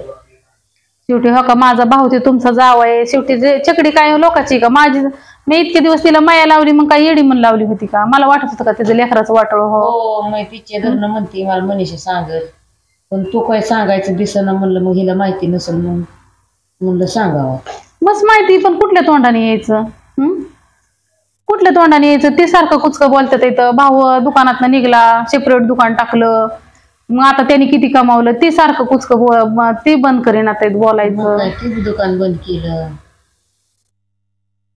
शेवटी हो का माझा भाऊ ते तुमचा जाव आहे. शेवटी चकडी काय लोकांची का माझी मी इतके दिवस तिला माया लावली, मग काय येडी म्हणून लावली होती का? मला वाटत होतं का त्याचं लेकराचं वाटळ हो.
हो मग तिच्या घरनं म्हणते मला मनीषा सांगत, पण तू काय सांगायचं दिसना म्हणलं, मग हिला माहिती नसेल मग म्हणलं सांगावं.
बस माहिती, पण कुठल्या तोंडाने यायचं? कुठल्या तोंडाने यायचं? ते सारखं कुचकं बोलतात इथं. भाऊ दुकानात निघला, सेपरेट दुकान टाकलं, मग आता त्यांनी किती कमावलं, ते सारखं कुचकं ते बंद करेन आता बोलायचं.
ते दुकान बंद केलं.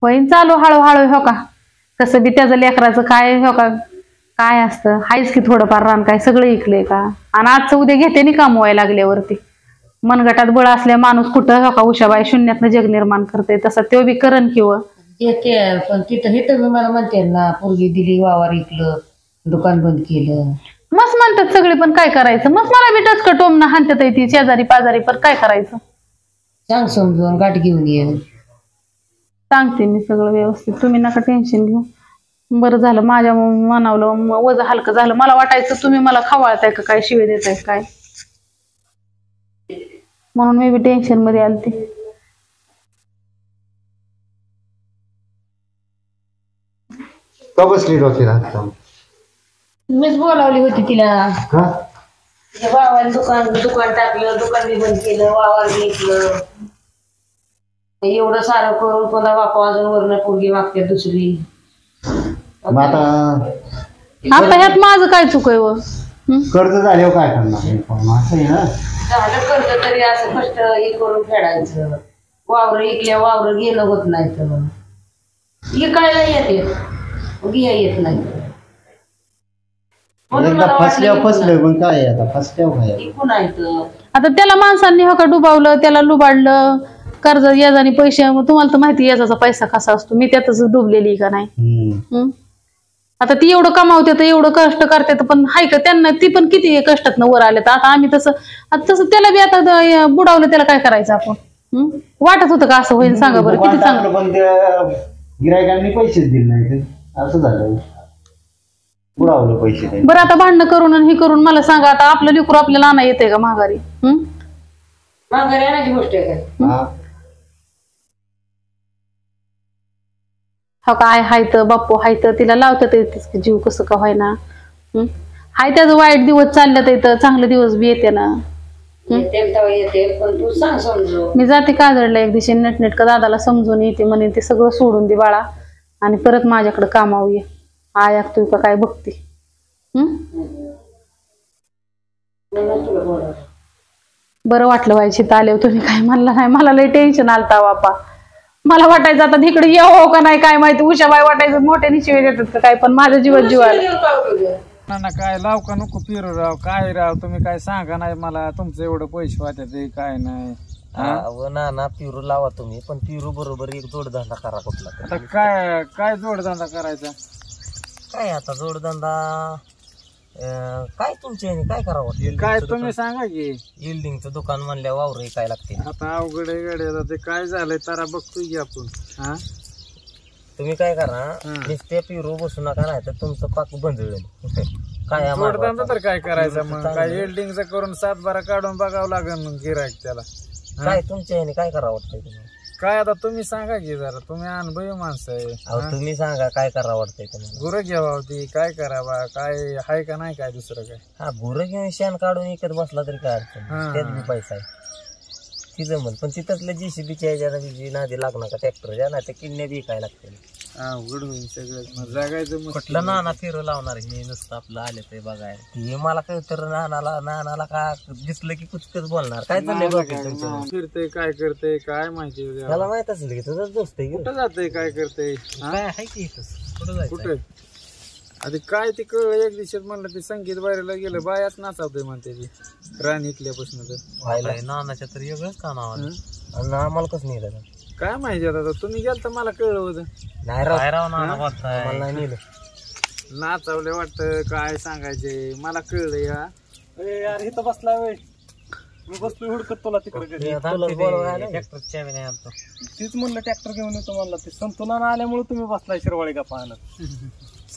होईन चालू हळूहळू. हो का, कसं बी त्याचं लेकराचं काय हो का काय असतं, हायच की थोडंफार रान काय सगळं ऐकलंय का? आणि आजचं उद्या घेते नाही कमवायला लागल्यावरती. मनगटात बळ असल्या माणूस कुठं हो का उशाबाई शून्यातनं जग निर्माण करते, तसं तो बी करण किंवा
येते. पण तिथं हिथं बी मला म्हणते ना, पोरगी दिली, वावर ऐकलं, दुकान बंद केलं.
मस्त म्हणतात सगळे, पण काय करायचं? मस्त मला बी टचकं टोमणं हाणतात ती शेजारी पाजारी, पण काय करायचं?
सांग समजून, गाठ घेऊन ये.
सांगते मी सगळं व्यवस्थित, तुम्ही नका टेन्शन घेऊ. बरं झालं माझ्या मनावलं वजन हलकं झालं. मला वाटायचं तुम्ही मला खवाळताय का काय, शिवे देताय काय, म्हणून मी बी टेन्शन मध्ये आलते.
का बसली डोक्यात?
मीच बोलावली होती तिला. तिच्या भावाने दुकान टाकलं, दुकान बी बंद केलं, वावर घेतलं, एवढं सारं करून पुन्हा बापा अजून वरण पोरगी मागते दुसरी.
आता ह्यात माझं काय चुक आहे?
कर्ज झाल्यावर काय करणार?
झालं कर्ज तरी असं कष्ट हे करून फेडायचं. वावर इकल्या वावर घेणं होत नाही, तर इकायला येते, घ्या येत नाही.
आता त्याला माणसांनी हो का डुबावलं, त्याला लुबाडलं, कर्ज याजाने पैसे. मग तुम्हाला तर माहिती याचा पैसा कसा असतो, मी त्यातच डुबलेली का नाही. आता ती एवढं कमावते तर एवढं कष्ट करते, पण हाय का त्यांना ती पण किती कष्टात वर आले. तर आता आम्ही तसं त्याला बी आता बुडावलं, त्याला काय करायचं आपण? वाटत होतं का असं होईल? सांगा बरं, किती चांगलं.
गिरायकांनी पैसेच दिले नाही, असं झालं, बुडावलं पैसे.
बरं आता भांडणं करून आणि हे करून मला सांगा, आता आपलं लेकरू आपल्याला आणा येते का माघारी?
माघारी आणायची गोष्ट आहे का?
हो काय हायत बाप्पू हायत, तिला लावतात जीव कसं का व्हायना. हाय त्याचं वाईट दिवस चालल्यात येतं, चांगले दिवस बी येते ना.
येते, पण तू सांग समजू.
मी जाते काजळला एक दिवशी नटनेटका दादाला समजून येते, म्हणे ते सगळं सोडून दे बाळा आणि परत माझ्याकडे कामावं ये. आय ऐकतोय का काय बघते. बरं वाटलं व्हायची आले तुम्ही काय म्हणला नाही, मला लय टेन्शन आलता बापा. मला वाटायचं आता तिकडे येऊ का नाही काय माहिती, उशाबाई वाटायचं मोठ्या निशिवे देतात का काय, पण माझ्या जीवात जीवाला
ना काय लाव का नको पिरू राव, काय राव तुम्ही काय सांगा नाही मला, तुमचं एवढं पैसे वाटत काय नाही.
ना पिरू लावा तुम्ही, पण पिरू बरोबर एक जोडधंदा करा कुठला.
आता काय काय जोडधंदा करायचा?
काय आता जोडधंदा काय तुमच्या काय करावं?
काय तुम्ही सांगा की.
इल्डिंगचं दुकान म्हणल्या वावर काय लागते.
आता अवघड गड्या ते काय झालंय तारा बघतोय की आपण.
तुम्ही काय करा, नुसते पिरू बसू नका, नाही तर तुमचं पाक बंधळ काय.
जोडधंदा तर काय करायचं मग, काय इल्डिंगचं करून 7-12 काढून बघावं लागेल मग गिरायक त्याला.
काय तुमच्या काय करावं वाटतंय तुम्हाला?
काय आता तुम्ही सांगा की जरा, तुम्ही अनुभवी माणसं आहे.
तुम्ही सांगा काय करावं वाटतंय तुम्हाला?
गुरं घ्यावा होती, काय करावा, काय हाय का नाही काय दुसरं काय?
गुरं घेऊन शेण काढून विकत बसला तरी काय अडचण, त्यात बी पैसा आहे ती जमल. पण तिथं JCBच्या ह्याच्या नादी लागणार का ट्रॅक्टरच्या, नाही तर किडण्या बी काय लागते.
अवघड होईल सगळं, जगायचं
कुठलं नाना फिरू लावणार हे नुसतं आपलं आले ते बघायला. हे मला काय तर नानाला का दिसलं की कुचकच बोलणार, काय चाललंय
फिरते काय करते काय माहिती,
त्याला माहित असेल की तुझंच दोस्त आहे,
कुठं जाते काय करते
काय आहे की कुठं जायचं
कुठे. आधी काय ते कळलं एक दिवशी म्हणलं ते संगीत बाहेरला गेलं, बायाच नाचावतोय म्हणते ती रान इकल्यापासून. तर
व्हायला नानाच्या तर वेगळंच का नाव आम्हाला कसं नेलं
काय माहिती. आता तुम्ही गेल तर मला कळलं होतं.
नाही राव मला नाही नेलं,
नाचावले वाटतं काय सांगायचे, मला कळलं. यार इथं बसला वेळ मी बसलो हुडकत तुला तिकडे.
ट्रॅक्टरच्या नाही आणतो
तीच म्हणलं ट्रॅक्टर घेऊन येतो म्हणलं, ते संतुलन आल्यामुळे तुम्ही बसलाय शिरवाळी का पाहणं.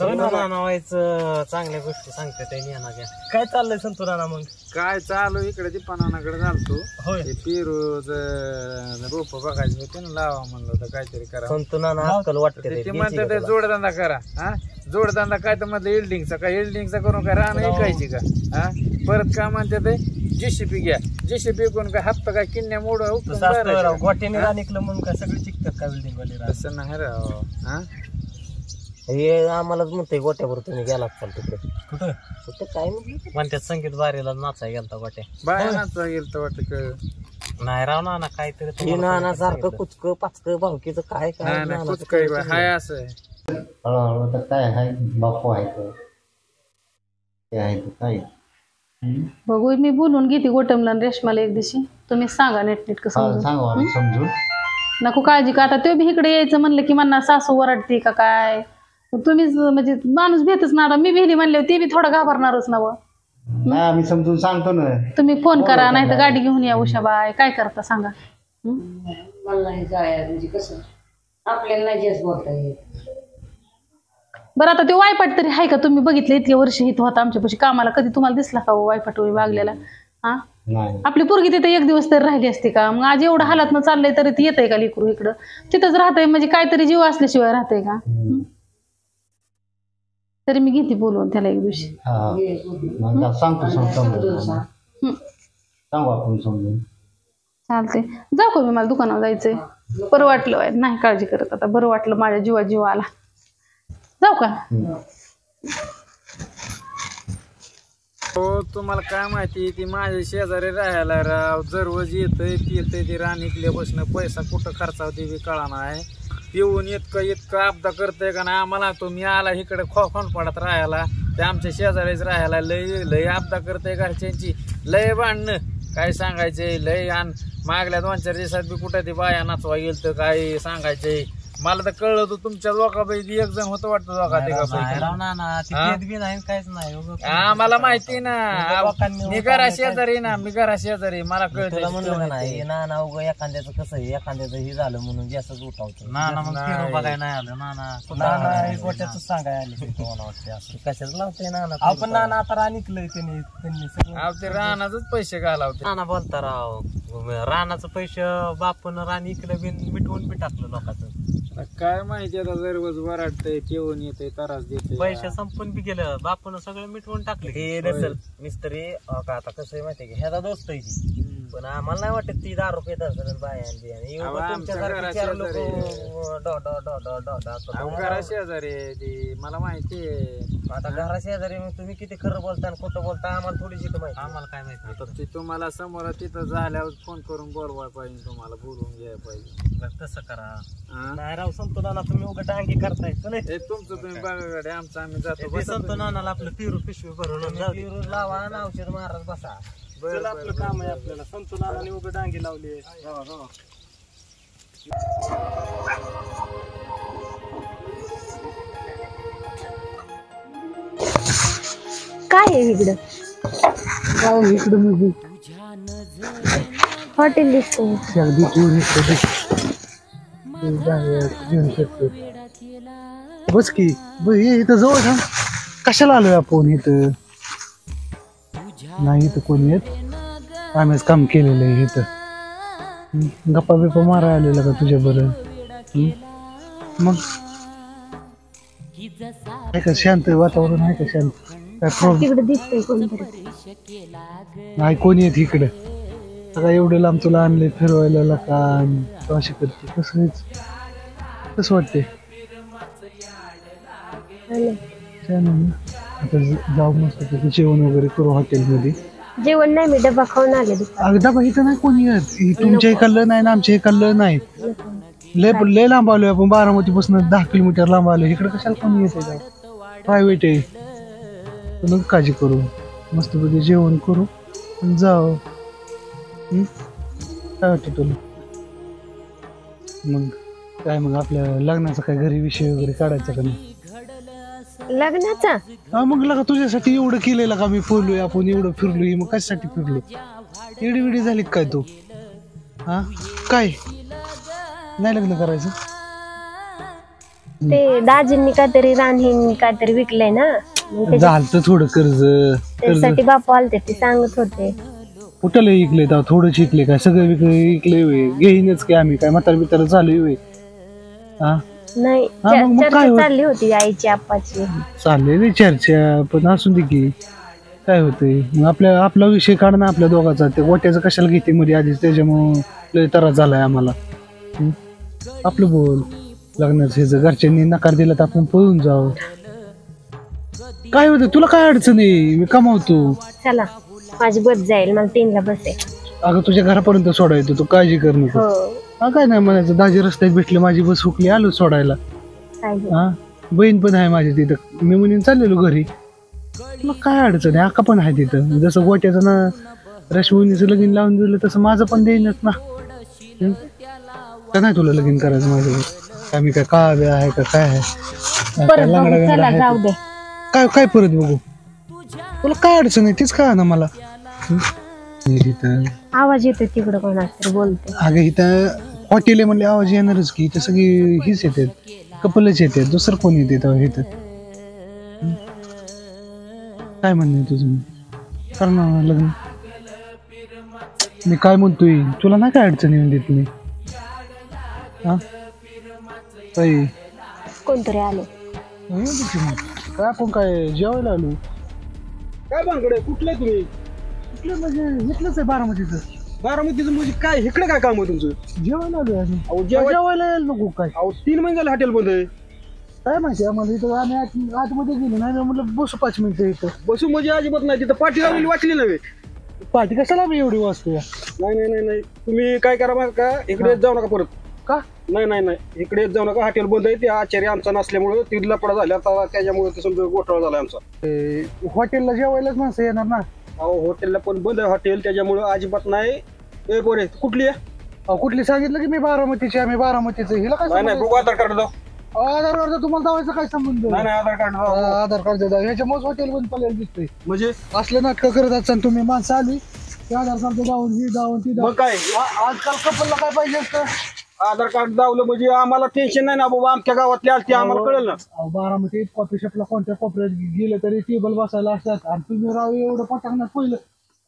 नाना व्हायचं चांगल्या गोष्टी सांगते ते नानाच्या. काय चाललंय संतू नाना मग?
काय चालू इकडे दीपानाकडे झालतो.
होय.
ते पेरूच रोप बघायचे होते ना, लावा म्हणलं होतं काहीतरी करा.
संतू नाना अक्कल वाटते
ते म्हणतात ते जोडधंदा करा. हा जोडधंदा काय तर म्हटलं इल्डिंगचा, काय इल्डिंगचा करून काय राहणं ऐकायची का? हा परत काय म्हणते ते जेसीबी घ्या, जेसीबी कोण काय हप्ता काय किन्या मोड
गोट्याने रानिकलं म्हणून काय सगळे चिकतात का बिल्डिंग वाले?
तसं नाही राव. हा
हे आम्हालाच म्हणतोय गोट्यावर तुम्ही गेलात चाल तिकडे.
कुठं
कुठे काय म्हणतात संगीत बारीला नाचाय गेलता गोट्या.
बाया नाचा गेलं तर वाटत
नाही राव नाना काहीतरी नाना सारखं कुचक पाचक भावकीचं काय काय
हाय असं आहे.
हळूहळू तर काय आहे बापू आहे ते आहे काय
बघू मी बोलून घेते गोटमला आणि रेशमाला एक दिवशी. तुम्ही सांगा नीटनेटकं समजून.
समजून
नको काळजी का. आता तो बी इकडे यायचं म्हणलं की म्हणणार सासू वरडते का काय. तुम्हीच म्हणजे माणूस भेटच ना. मी भेली म्हणले ते बी थोडं घाबरणारच ना.
नाही आम्ही समजून सांगतो ना.
तुम्ही फोन करा नाही तर गाडी घेऊन या. उषाबाई काय करता सांगा.
मला नाही जाय म्हणजे कसं आपल्याला नाही जास्त बोलता येत.
बरं आता ते वायपाट तरी आहे का? तुम्ही बघितलं इतके वर्ष इथं होता आमच्यापाशी कामाला. कधी तुम्हाला दिसला का वायपाट वागलेला? हा आपली पोरगी तिथे एक दिवस तरी राहिली असते का? मग आज एवढं हालात न चाललंय तरी ती येतंय का लेकरू इकडं? तिथंच राहतंय म्हणजे काहीतरी जीव असल्याशिवाय राहतंय का? तरी मी घेते बोलवून त्याला एक दिवशी.
सांगतो सांगू आपण समजून.
चालते जाऊ का मी? मला दुकानावर जायचंय. बरं वाटलं नाही काळजी करत आता. बरं वाटलं माझ्या जीव आला. जाऊ का?
हो तुम्हाला काय माहिती ती माझ्या शेजारी राहायला राव. दररोज येतंय पियतंय ती रानिकल्यापासून पैसा कुठं खर्चावते बी कळा नाही. पिऊन इतकं आपदा करतंय का नाही आम्हाला. तो मी आला इकडे खोनपाडात राहायला ते आमच्या शेजारीच राहायला लय आपदा करतंय. घरच्यांची लय भांडणं काय सांगायचे लय. आणि मागल्या 2-4 दिवसात बी कुठं ती बाया नाचवा गेल तर काय सांगायचे. मला तर कळलं होतं तुमच्या दोघापैकी एक जण होतं वाटतं आम्हाला माहिती ना. मी घरा शेजारी ना. मी घरा शेजारी मला कळतं
म्हणलं नाही नाना उग एखाद्याचं कसं आहे एखाद्याचं हे झालं म्हणून जास्तच उठावतो नाना. मग बघाय नाही आलं नाना गोट्याच सांगाय आले कशाच लावतोय नाना. आपण नाना आता रानिकलंय त्यांनी
रानाच पैसे घालावते.
नाना बोलता राव रानाचं पैसे बापून रानिकलं बिन मिटवून बी टाकलं लोकांचं.
काय माहिती आता दररोज वराटतंय पिऊन येते त्रास देते.
पैसे संपून बी गेलं बापून सगळं मिटवून टाकले. हे नसेल मिस्त्री का आता कसं आहे माहितीये की ह्याचा दोस्त आहे ती. पण आम्हाला नाही वाटत ती दारू पेत असेल तुमच्यासारखे 4 लोक
घरा शेजारी ती मला माहितीये.
आता घरा शेजारी मग तुम्ही किती खरं बोलता आणि खोटं बोलता आम्हाला थोडीशी माहिती. आम्हाला काय माहिती.
तुम्हाला समोर तिथं झाल्यावर फोन करून बोलवाय पाहिजे. तुम्हाला बोलवून घ्यायला पाहिजे.
तसं करा नाही राव संतो नाना तुम्ही उगा डांगी करताय.
तुमचं तुम्ही बघा गाडी आमचं आम्ही जातो.
संतो नानाला आपलं पिरू पिशवी भरून पिरू लावा आणि औषध मारत बसा.
बरं आपलं काम आहे आपल्याला. संतो नानाने उगा डांगी लावली.
काय आहे इकडं? हॉटेल दिसतंय.
बस की इथं जवळ थांब. कशाला आलोय आपण इथं? नाही इथं कोणी येत. आम्हीच काम केलेलं आहे इथं. गप्पा बिप्पा मारा आलेला का तुझ्या बरं? मग आहे का शांत वातावरण? आहे का शांत? काय प्रॉब्लेम
दिसतंय कोणतरी?
नाही कोणी येत इकडं. सगळं एवढं लांब तुला आणले फिरवायला का अशी करते? कसं वाटते? आता जाऊ मस्त जेवण वगैरे करू हॉटेलमध्ये.
जेवण नाही मी डबा खाऊन आले.
डबा इथं नाही कोणी येत. तुमच्या इकडलं नाही ना आमच्या इकडलं नाही. लय लांब आलोय आपण. बारामतीपासून 10 किलोमीटर लांब आलोय. इकडे कशाला कोणी येते? प्रायव्हेट आहे. नको काळजी करू. मस्तपैकी जेवण करू आणि जाऊ. काय वाटतं तुला? मग काय मग आपल्या लग्नाचा काय घरी विषय वगैरे काढायचा का नाही?
लग्नाचा?
हा मग लगा तुझ्यासाठी एवढं केलेलं का? मी फिरलोय आपण एवढं फिरलोय. मग कशासाठी फिरलो? एवढी विडी झाली काय तू? हा काय नाही लग्न करायचं?
ते दाजींनी काहीतरी रानहीन काहीतरी विकलंय ना, मग
झालं थोडं कर्ज
त्यासाठी बापू आलते ते सांगत होते.
कुठं लय इकले तर थोडं शिकले काय सगळं इकले होय घेईनच की आम्ही काय म्हातार बितार झालोय होय. हा
नाही
हा, मग
चर्चा
काय होत?
चालली होती आईची आप्पाची.
चाललेली चर्चा पण असू दे की काय होतंय मग आपला विषय काढ ना आपल्या दोघांचा. ते गोट्याचं कशाला घेते मध्ये आधीच त्याच्यामुळं लय त्रास झालाय आम्हाला. आपलं बोल लग्नाचं ह्याचं घरच्यांनी नकार दिला तर आपण पळून जाऊ. काय होतं तुला काय अडचण आहे मी कमावतो.
चला माझी बस जाईल, मला 3ला बस आहे.
अगं तुझ्या घरापर्यंत सोडायचं तू काळजी कर नको.
हो
हा काय नाही म्हणायचं दाजी रस्त्यात भेटले माझी बस हुकली आलो सोडायला.
चालेल.
हा बहीण पण आहे माझी तिथं मी म्हणून चाललेलो घरी. मग काय अडचण आहे आका पण आहे तिथं. जसं गोट्याचं ना रश्मीचं लगीन लावून दिलं तसं माझं पण देईनच ना. का नाही तुला लगीन करायचं माझं आम्ही काय काव्य आहे का काय आहे
परत बघू, चला जाऊ दे.
काय काय परत बघू तुला काय अडचण आहे तीच कळा ना मला.
आवाज येतो तिकडं कोणाच बोलते.
अगं इथं हॉटेल आहे म्हणले आवाज येणारच की. इथं सगळी हीच येतात कपलच येतात दुसरं कोण येते इथं. काय म्हणणे तुझं करणार लग्न. मी काय म्हणतोय तुला नाही काय अडचण येऊन देत मी. हा काही
कोणतरी आले.
काय आपण काय जेवायला आलो.
काय भानगडे कुठले तुम्ही?
कुठलं म्हणजे इथलंच आहे बारामतीचं.
बारामतीचं म्हणजे काय इकडे काय काम आहे तुमचं?
जेवायला आलो आम्ही.
अहो
जेवायला यायला नको काय.
अहो 3 महिने झाले हॉटेल बंद आहे.
काय माहिती आम्हाला इथं आम्ही आतमध्ये गेलो नाही म्हटलं बसू 5 मिनिटं इथं.
बसू म्हणजे अजिबात नाही तिथं पाठी लावलेली वाचली नव्हे.
पाठी कशाला आम्ही एवढी वाचतो.
नाही नाही नाही नाही तुम्ही काय करा माहिती का इकडे येत जाऊ नका परत.
का?
नाही नाही नाही इकडे येत जाऊ नका हॉटेल बंद आहे. ते आचार्य आमचा नसल्यामुळे ती लपडा झाला आता त्याच्यामुळे ते समजा घोटाळा झाला आमचा.
हॉटेलला जेवायलाच माणसं येणार ना.
अहो हॉटेलला पण बंद आहे हॉटेल त्याच्यामुळे अजिबात नाही. ए पोरे कुठली आहे?
कुठली सांगितलं की मी बारामतीची आम्ही बारामतीचं हिला काय
नाही नाही बघू आधार कार्ड दाव.
आधार कार्ड तुम्हाला दावायचं काय संबंध.
नाही नाही आधार कार्ड दाव.
आधार कार्ड द्या ह्याच्यामुळेच हॉटेल बंद पडलेलं दिसतंय.
म्हणजे
असलं नाटकं करत असताना तुम्ही माणसं आली ते आधार कार्ड दावून ही दावून ती
मग काय
आजकाल कपलला काय पाहिजे असतं.
आधार कार्ड दावलं म्हणजे आम्हाला टेन्शन नाही ना बाबा आमच्या गावातले आलते आम्हाला कळलं ना.
बारामतीत कॉफी शॉपला कोणत्या कोपऱ्यात गेलं तरी टेबल बसायला असतात आणि तुम्ही राव एवढं पटांगणात पहिलं.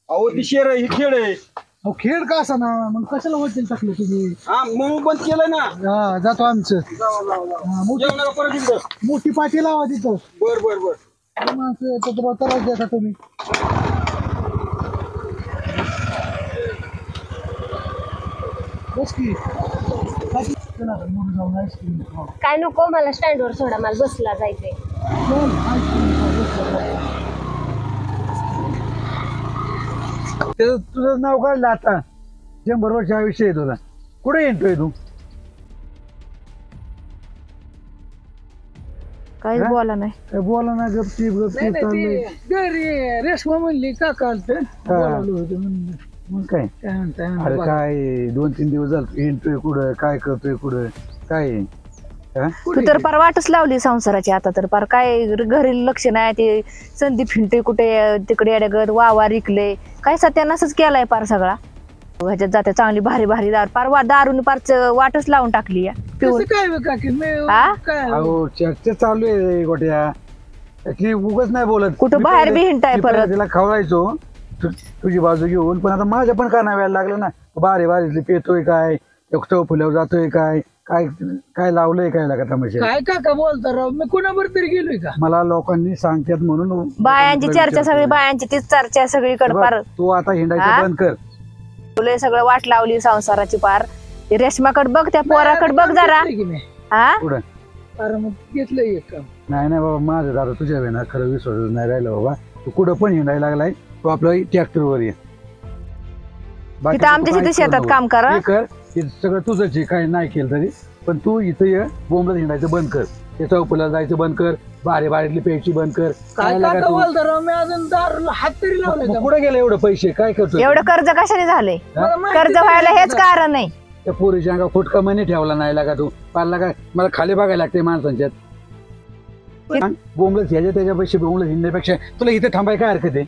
अहो ती शेर ही खेळ आहे.
अहो खेळ का असा ना मग कशाला हॉटेल टाकलं तुम्ही.
हा म्हणून बंद केलंय ना.
हा जातो आमचं.
जेवू नका परत इकडं.
मोठी पाठी लावा तिथं.
बर बर बर
माणसं येतात त्रास देता तुम्ही. बस की
काय नको मला स्टँडवर सोडा मला बसला जायचंय.
तुझं नाव काढलं आता 100 वर्ष आयुष्य आहे तुला. कुठे येतोय तू?
काहीच बोला नाही.
बोला ना गपचीप रेशमा म्हणली का कालचं मग काय म्हणताय. अरे काय 2-3 दिवस झाले येतोय कुठं काय करतोय कुठं काय.
तू तर पार वाटच लावली संसाराची. आता तर पार काय घरी लक्ष नाही. ते संधी फिंटोय कुठे तिकडे अडगत वावा रिकले काय सत्यानाशच केलाय पार सगळा. ह्याच्यात जाते चांगली भारी भारी पार दारून पार वाटच लावून टाकली पिऊन.
चर्चा चालू आहे गोट्या उगाच नाही बोलत.
कुठं बाहेर बी हिंटाय परत.
तिला खवळायचो तुझी बाजू घेऊन पण आता माझ्या पण का व्हायला लागलं ना. बारे बारीतली पेतोय काय एकटो फुल्यावर जातोय काय काय काय लावलंय काय लागा तमाशा.
काय काका बोलता राव मी कुणावर तरी गेलोय का.
मला लोकांनी सांगतात म्हणून
बायांची चर्चा सगळी बायांची तीच चर्चा सगळीकडे पार.
तू आता हिंडायचं बंद कर.
तुला सगळं वाट लावली संसाराची पार. रेशमाकडे बघ त्या पोराकडे बघ जरा. हा
अरे मग घेतलं एक काम.
नाही नाही बाबा माझं दादा तुझ्या वेळा खरं विश्वास नाही राहिलं बाबा. तू कुठं पण हिंडायला लागलाय तू आपलं ट्रॅक्टरवर ये.
इथं आमच्या तिथे शेतात काम करा
कर सगळं तुझंच आहे काय नाही केलं तरी पण तू इथं ये बोंबला हिंडायचं बंद कर. ते चौपला जायचं बंद कर. बारे बारीतली प्यायची बंद कर.
काय काका बोलता राव मी अजून दारूला हात तरी लावले.
कुठे गेलं एवढं पैसे काय करतो.
एवढं कर्ज कशाने झालंय. कर्ज व्हायला हेच कारण नाही.
त्या पोरीच्या अंगा फुटका मनी ठेवला नाही लागा तू पारला काय मला खाली बघायला लागते माणसांच्यात. बोंबलच ह्याच्या त्याच्या पैसे बोंबलत हिंडण्यापेक्षा तुला इथे थांबाय काय हरकत आहे.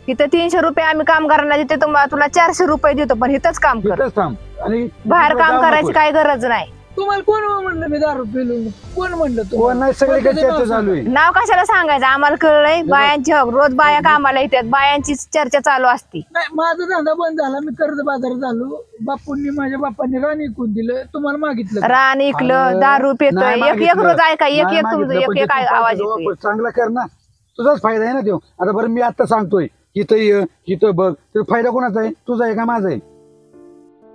इथं 300 रुपये आम्ही काम करायला देते तुला 400 रुपये देतो पण इथंच काम कर.
थांब आणि
बाहेर काम करायची काय गरज नाही.
तुम्हाला कोण म्हणलं मी दारू पिलो? कोण म्हणलं
कोण
तुम्हाला?
नाही, सगळे काय चर्चा चालू आहे.
नाव कशाला सांगायचं, आम्हाला कळलंय. बायांची रोज बाया कामाला येतात, बायांची चर्चा चालू असती.
नाही, माझा धंदा बंद झाला, मी कर्ज बाजारात झालो. माझ्या बापांनी रान विकून दिलं, तुम्हाला मागितलं.
रान इकलं, दारू पितोय, एक एक रोज ऐका, एक एक तुमचं एक एक आवाज येतोय.
चांगला कर ना, तुझाच फायदा आहे ना तो. आता बरं मी आता सांगतोय इथं ये, इथं बघ, तर फायदा कोणाचा आहे, तुझा आहे का माझा आहे?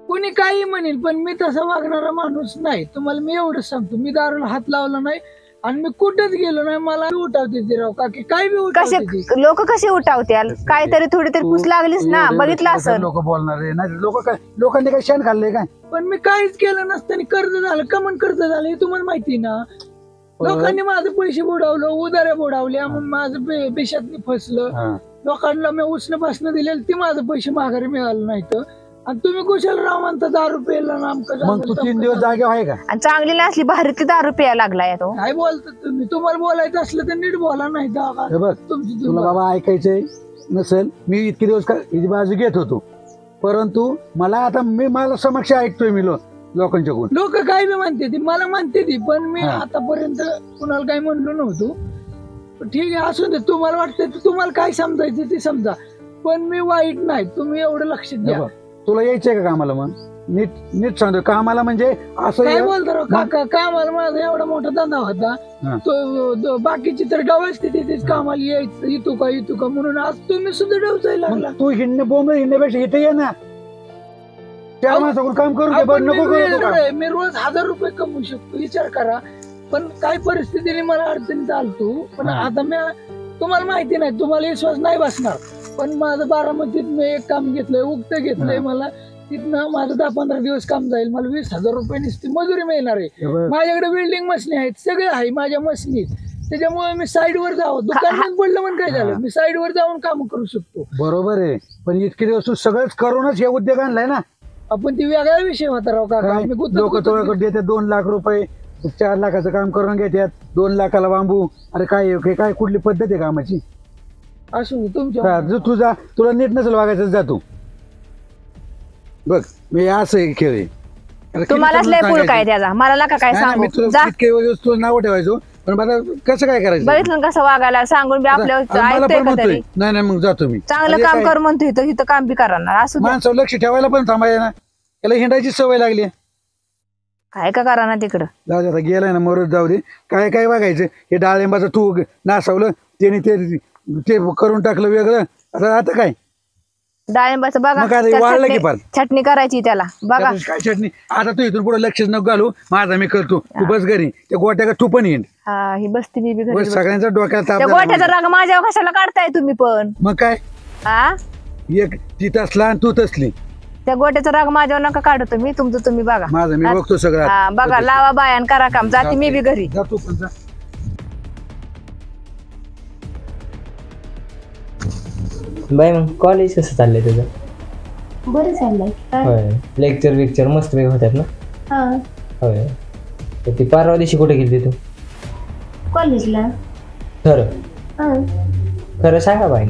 कोणी काही म्हणेल, पण मी तसा वागणारा माणूस नाही. तुम्हाला मी एवढंच सांगतो, मी दारूला हात लावला नाही आणि मी कुठेच गेलो नाही. मला उठावते ती राव काकी, काय बी
कसे
उठावते.
लोक कसे उठावत्याल, काहीतरी थोडी तरी पुस लागलीच ना, बघितलं असं.
लोक बोलणार आहे नाही, लोक काय, लोकांनी काय शेण खाल्लंय काय?
पण मी काहीच केलं नसताना कर्ज झालं. कमन कर्ज झालं हे तुम्हाला माहिती ना. लोकांनी माझे पैसे बुडवलं, उधाऱ्या बुडवल्या, मग माझं पेशात फसलं. लोकांना मी उसणं पासणं दिलेलं, ती माझं पैसे माघारी मिळालं नाही. आणि तुम्ही कुशाल राव म्हणता दारू प्यायला नामकं.
मग तू 3 दिवस जागे आहे का?
आणि चांगली नसली भारी दारू प्यायला लागलाय तो.
काय बोलता तुम्ही? तुम्हाला बोलायचं असलं तर नीट बोला, नाही
हे बघ, तुला बाबा ऐकायचंय नसेल, मी इतके दिवस हिची बाजू घेत होतो, परंतु मला आता मला समक्ष ऐकतोय मी लोकांच्याकडून.
लोक काय बी म्हणते ती, मला म्हणते ती, पण मी आतापर्यंत कुणाला काही म्हणलो नव्हतो. ठीक आहे, असू दे. तुम्हाला वाटतं तुम्हाला काय समजायचं ते समजा, पण मी वाईट नाही. तुम्ही एवढं लक्षात घ्या.
तुला यायचंय का कामाला? मग नीट नीट सांगतो, कामाला म्हणजे असं
काय बोलतो राव काका? कामाला माझा एवढा मोठा धंदा होता, तो बाकीची तर डवसते तिथेच कामाला यायचं, येतो का म्हणून. आज तुम्ही सुद्धा डवचायला लागला.
तू हिंडण्यापेक्षा इथे ये ना, त्या माणसाकडून काम करू दे. नको करू.
मी रोज 1000 रुपये कमवू शकतो, विचार करा. पण काय परिस्थितीने मला अडचणीत आलतो. पण आता मी, तुम्हाला माहिती नाही, तुम्हाला विश्वास नाही बसणार, पण माझं बारामतीत मी एक काम घेतलंय, उक्त घेतलंय. मला तिथनं माझं 10-15 दिवस काम जाईल. मला 20,000 रुपये नुसती मजुरी मिळणार आहे. माझ्याकडे वेल्डिंग मशीन आहेत, सगळे आहे माझ्या मशीनीत. त्याच्यामुळे मी साईडवर जावं, दुकानात पडलं म्हणून काय झालं, मी साईडवर जाऊन काम करू शकतो.
बरोबर आहे, पण इतके दिवस तू सगळंच करूनच हे उद्योग आणलाय ना.
आपण ती वेगळा विषय होता राव काका.
लोक तुझ्याकडे देतात 2 लाख रुपये, 4 लाखाचं काम करून घेतात, 2 लाखाला बांबू. अरे काय कुठली पद्धत आहे कामाची?
असू तुमच्या
तुला नीट नसेल वागायचं, जातो बघ. मी असं खेळ आहे,
तुम्हालाच लय पुळ काय त्याचा, मला नका काय सांगू.
तुला नाव ठेवायचो, पण मला कसं काय करायचं?
बघितलं कसं वागायला सांगून बी आपल्या ऐकतोय का तरी?
नाही मग जातो मी.
चांगलं काम कर म्हणतो, इथं काम बी करणार. असू
माणसावर लक्ष ठेवायला पण थांबाय ना, त्याला हिंडायची सवय लागली.
काय का करा ना तिकडं,
जाऊ दे, आता गेलाय ना मरत जाऊ दे. काय बघायचं? हे डाळिंबाचं तू नासावलं, त्याने ते करून टाकलं वेगळं. आता काय
डाळिंबाचं बघा,
वाढलं की फार
चटणी करायची त्याला बघा.
काय चटणी? आता तू इथून पुढे लक्षच नको घालू, माझा मी करतो, तू बस घरी. त्या गोट्या का तू पण येईन.
हा, ही बसती मी बी घरी.
सगळ्यांचा डोक्यात ताप.
गोठ्याचा राग माझ्यावर कशाला काढताय तुम्ही पण?
मग काय,
हा,
एक ती तसला आणि तू तसली.
त्या गोट्याचा राग माझ्यावर नका काढू तुम्ही, तुमचं तुम्ही बघा.
माझं मी बघतो सगळं.
हा बघा, लावा बायान, करा काम. जाते मी बी घरी.
जातो पण जा.
बाय, मग कॉलेज कसं चाललंय तुझं?
बरं चाललंय.
होय, लेक्चर मस्त वेग होतात ना? होय. ती परवा दिवशी कुठे गेली तू?
कॉलेजला.
खरं सांगा बाई,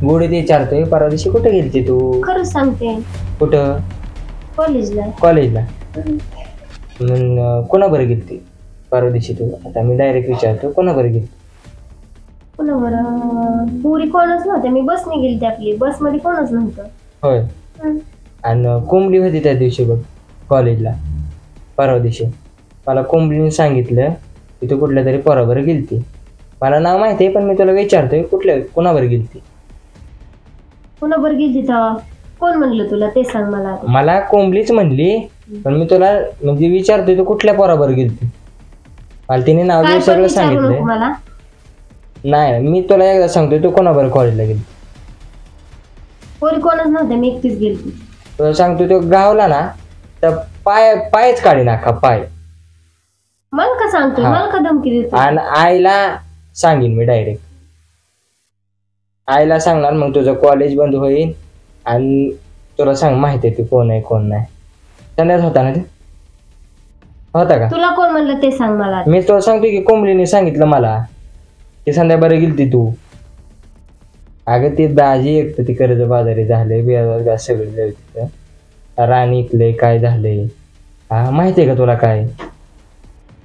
गोडी ते विचारतोय, परवा दिवशी कुठे गेली तू?
खरं सांगते.
कुठं? कॉलेजला. कोणाबरोबर गेली परवा दिवशी तू? आता मी डायरेक्ट विचारतो, कोणाबरोबर गेली?
कोणावर? पुरी कोणच नव्हते, मी बसने गेली. आपली बसमध्ये कोणच नव्हतं.
होय. आणि कोंबडी होती त्या दिवशी बघ कॉलेजला, परवा दिवशी. मला कोंबडीने सांगितलं की तू कुठल्या तरी पोराबरोबर गेलती. मला नाव माहिती आहे, पण मी तुला विचारतोय कोणाबरोबर गेलती?
कोणाबरोबर गेली तर कोण म्हणलं तुला ते सांग मला.
मला कोंबडीच म्हणली, पण मी तुला म्हणजे विचारतोय तू कुठल्या पोराबरोबर गेलती. मला तिने नाव सगळं सांगितलं. नाही, मी तुला एकदा सांगतोय, तू कोणाबरोबर कॉलेजला गेली?
पोरी कोणच नव्हते, मी एकटीच गेली.
तुला सांगतोय, तो गावला ना तर पायच काढी नाका, पाय.
मला का सांगतोय? मला का धमकी देतो?
आणि आईला सांगेन मी डायरेक्ट. आईला सांगणार, मग तुझं कॉलेज बंद होईल. आणि तुला सांग माहिती आहे ती कोण आहे कोण नाही. संध्याच होता ना ते? होता का?
तुला कोण म्हणलं ते सांग मला.
मी तुला सांगतोय की कोंबडीने सांगितलं मला की संध्याकाळी गेलती तू. अगं ती दाजी एक तर ती कर्ज बाजारी झाले, बिया सगळे रान इकले, काय झाले, हा माहितीये का तुला काय?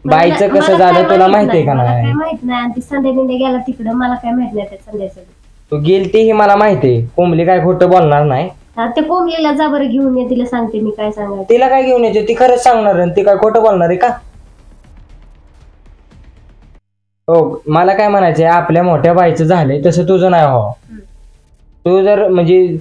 बाईचं कसं झालं तुला माहितीये का
मला
नाही?
काय माहित नाही. आणि ती संध्या बिंड्या गेला तिकडं, मला काय माहित नाही त्या संध्याचं.
तू गेलती ही मला माहितीये. कोंबली काय खोटं बोलणार नाही.
ते कोंबलीला जा बरं घेऊन ये, तिला सांगते मी काय सांगायचं.
तिला काय घेऊन यायचं? ती खरंच सांगणार आणि ती काय खोटं बोलणार आहे का? हो, मला काय म्हणायचंय, आपल्या मोठ्या बाईचं झालंय तसं तुझं नाही हो. तू जर म्हणजे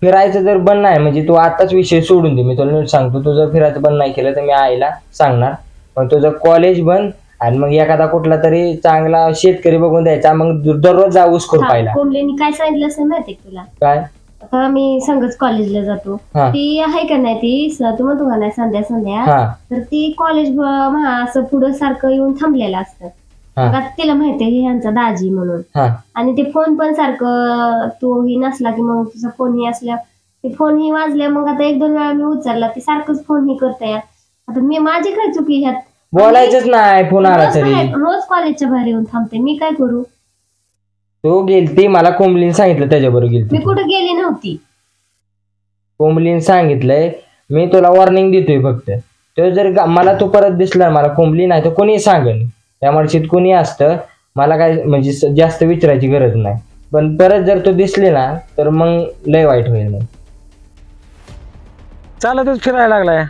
फिरायचं जर बंद नाही, म्हणजे तू आताच विषय सोडून दे. मी तुला नीट सांगतो, तू जर फिरायचं बंद नाही केलं तर मी आईला सांगणार. मग तुझं कॉलेज बंद आणि मग एखादा कुठला तरी चांगला शेतकरी बघून द्यायचा, मग दररोज जा ऊस खुरपायला.
कोंबलीने काय सांगितलं असं माहितीये तुला?
काय?
आता मी संगच कॉलेजला जातो. ती आहे का नाही, ती तू म्हणतो का नाही संध्या, तर ती कॉलेज असं पुढं सारखं येऊन थांबलेलं असतं. आता तिला माहितीये ह्यांचा दाजी म्हणून, आणि ते फोन पण सारखं तो ही नसला की मग तुझा फोन ही असल्या, ते फोन ही वाजल्या, मग आता 1-2 वेळा मी उचलला, ती सारखंच फोन ही करते. आता मी माझी काय चुकी ह्यात?
बोलायचंच नाही फोन आला तरी.
रोज कॉलेजच्या बाहेर येऊन थांबते, मी काय करू?
तू गेलती, मला कोंबलीने सांगितलं त्याच्याबरोबर गेलती.
मी कुठे गेली नव्हती.
कोंबलीने सांगितलंय, मी तुला वॉर्निंग देतोय फक्त. तो जर मला तू परत दिसला, मला कोंबली नाही तर कोणी सांगेल. त्या माणशीत कोणी असतं, मला काय म्हणजे जास्त विचारायची गरज नाही. पण परत जर तू दिसली ना तर मग लय वाईट होईल. मग
चालतच फिरायला लागलाय.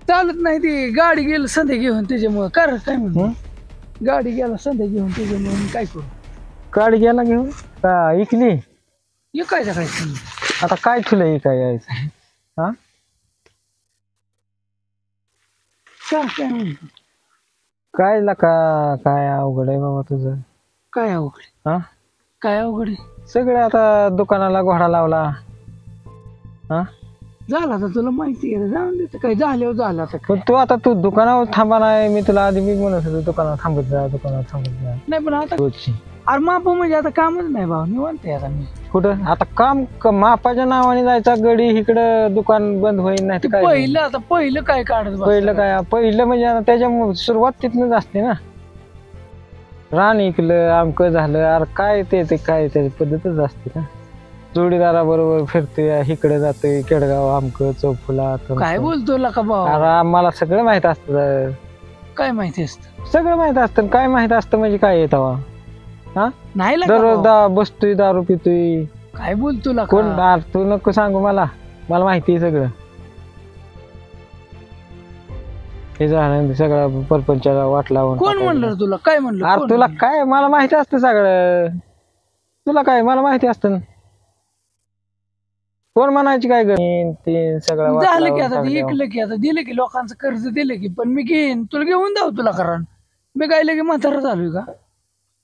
चालत नाही, ती गाडी गेलं संध्या घेऊन त्याच्यामुळे. कर काय म्हणतो, गाडी गेला संध्या घेऊन त्याच्यामुळे काय करू?
गाडी गेला घेऊन का इकली?
इकायचं काय?
आता काय तुला इकाय यायचं? हा
काय म्हणतो?
काय लका, काय अवघड आहे बाबा तुझं.
काय अवघड?
हा
काय अवघड?
सगळे आता दुकानाला घोडा लावला. हा
झाला तर तुला माहिती आहे, जाऊन देत काय झाल्यावर झालं. आता
पण तू दुकानावर थांबा नाही. मी तुला आधी मी म्हणत होतो दुकानावर थांबत जा, दुकानावर थांबत जा.
नाही पण आता अरे माप म्हणजे आता कामच नाही भाऊ, निवांत आता मी
कुठं आता काम मापाच्या नावाने जायचा गडी, इकडं दुकान बंद होईल नाही.
पहिलं आता पहिलं काय काढत
पहिलं म्हणजे आता त्याच्या सुरुवात तिथनच असते ना. रान इकलं, आमकं झालं, अरे काय ते काय त्याची पद्धतच असते ना. जोडीदाराबरोबर फिरतोय, इकडे जातोय, केडगाव आमकं चौफुला.
काय बोलतो लका भाऊ?
अरे मला सगळं माहित असतं.
काय माहिती असतं?
सगळं माहित असतं. काय माहित असतं म्हणजे काय येतं? हा
नाही
दररोज बसतोय, दारू पितोय.
काय बोलतो लका?
कोण? तू नको सांगू मला माहिती आहे सगळं. हे झालं सगळं परपंचाला वाट लावून.
कोण म्हणलं तुला? काय म्हणलं?
अरे तुला काय, मला माहिती असतं सगळं. तुला काय, मला माहिती असतं. कोण म्हणायची काय ते सगळं
झालं की आता ऐकलं की आता दिलं की लोकांचं कर्ज दिलं की, पण मी घेईन तुला घेऊन जाऊ तुला. कारण मी काय की म्हातारा झालोय का?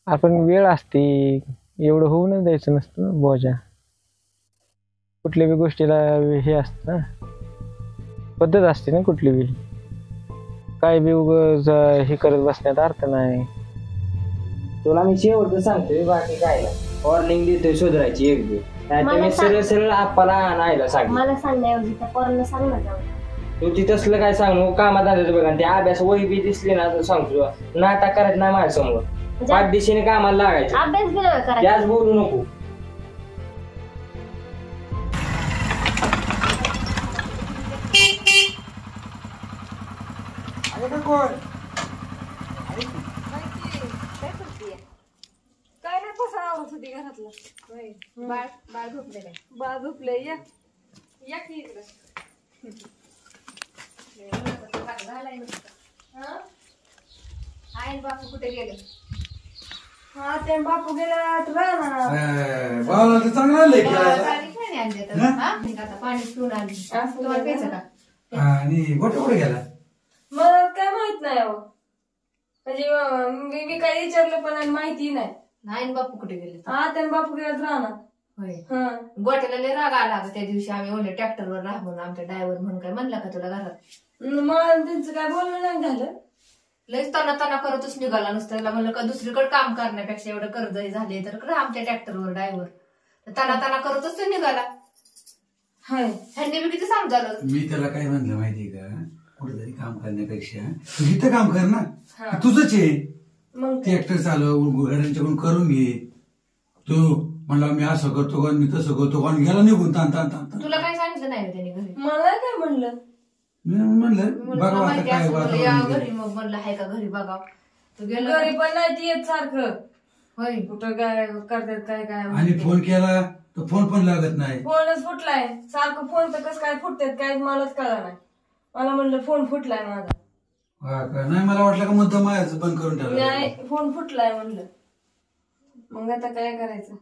आपण वेळ असते, एवढं होऊनच द्यायचं नसतं ना बोजा. कुठल्या बी गोष्टीला हे असतं ना, पद्धत असते ना कुठली बी. काय बी उगाच हे करत बसण्यात अर्थ नाही.
तुला मी शेवटचं सांगतोय, बाकी काय वॉर्निंग देतोय सुधारायची एक दिवस. मी सरळ सरळ आप्पाला आणायला सांग.
मला सांगण्याऐवजी त्या पोरांना सांग ना जाऊन.
तू ती तसलं काय सांगू, कामात आलं बघा. ते अभ्यास वही बी दिसली ना तर सांगतो, नाटक करायचं नाही माझ्यासमोर. पाच दिशेने कामाला लागायचं,
अभ्यास बी नाही करायचा.
त्याच बोलू नको.
काय नाही पसारा आवरत होती घरातलं. बाळ झोपले काय? बाळ झोपले. या की इकडं. आहे बापू कुठे गेले? हा ते बापू गेले
बाळाला तर चांगलं आलंय
पाणी पिऊन आली. तुम्हाला प्यायचं का?
आणि गोटे कुठे गेला?
मला काय माहित नाही अहो. म्हणजे मी काही विचारलं पण माहिती नाही. नाही बापू कुठे गेले? हा त्याने बापू गेले राहणार. गोट्याला लय राग आला त्या दिवशी. आम्ही ओले ट्रॅक्टरवर राह म्हणून आमच्या ड्रायव्हर म्हणून काय म्हणला का तुला घरात? मला त्यांचं काय बोलणं नाही झालं. लयच तना करतच निघाला नुसतं. म्हणलं का दुसरीकडे काम करण्यापेक्षा एवढं कर्ज झाले तर आमच्या ट्रॅक्टरवर ड्रायव्हर तना करतच तो निघाला. ह्यांनी बी किती समजावलं.
मी त्याला काय म्हणलं माहितीये का, कुठेतरी काम करण्यापेक्षा तू इथं काम कर ना, तुझंच आहे. ट्रॅक्टर चालव, घरांच्याकडून करून घे. तू म्हणला मी असं करतो का, मी तसं करतो का, गेला निघून ताण ताण ताण.
तुला काय सांगितलं नाही त्यांनी घरी? मला काय म्हणलं
मी म्हणलं
म्हणलं
बघा
तुला
आता
माहिती
काय
असं म्हणलं या
वातावरण
घरी, मग म्हणलं हाय का घरी बघाव. तू गेलो
घरी पण नाही ती येत सारखं.
होय
कुठं काय करतात काय काय
आणि फोन केला तर फोन पण लागत नाही.
फोनच फुटलाय सारखं. फोन तर कसं काय फुटतात काय मलाच कळलं नाही. मला म्हणलं फोन फुटलाय माझा.
हा का? नाही मला वाटलं का मुद्दा मायाचं बंद करून ठेवला.
नाही फोन फुटलाय म्हणलं. मग आता काय करायचं.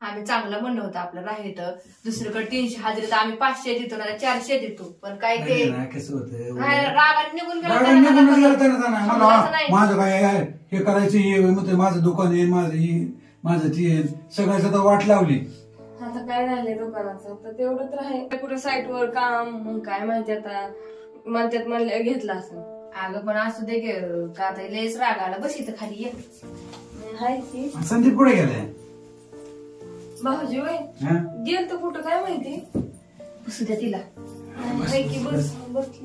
आम्ही चांगलं म्हणलं होतं आपलं राहिलं दुसरीकडे 300 हजेरी तर आम्ही 500 देतो ना 400 देतो. पण काय ते
कसं होतं
रागाने निघून गेला
माझं काय हे करायचं हे मग माझं दुकान आहे माझं ती सगळ्याच वाट लावली.
आता काय राहिलंय दुकानाचं तर तेवढंच राहील. कुठं साईटवर काम मग काय माहिती आता म्हणतात म्हणलं घेतलं असं.
अगं पण असू दे का आता लयच राग आला. बस इथं खाली ये.
हाय की
संदीप कुठे गेलाय?
भाऊजी होय गेल तर कुठं काय माहिती.
बसू द्या तिला.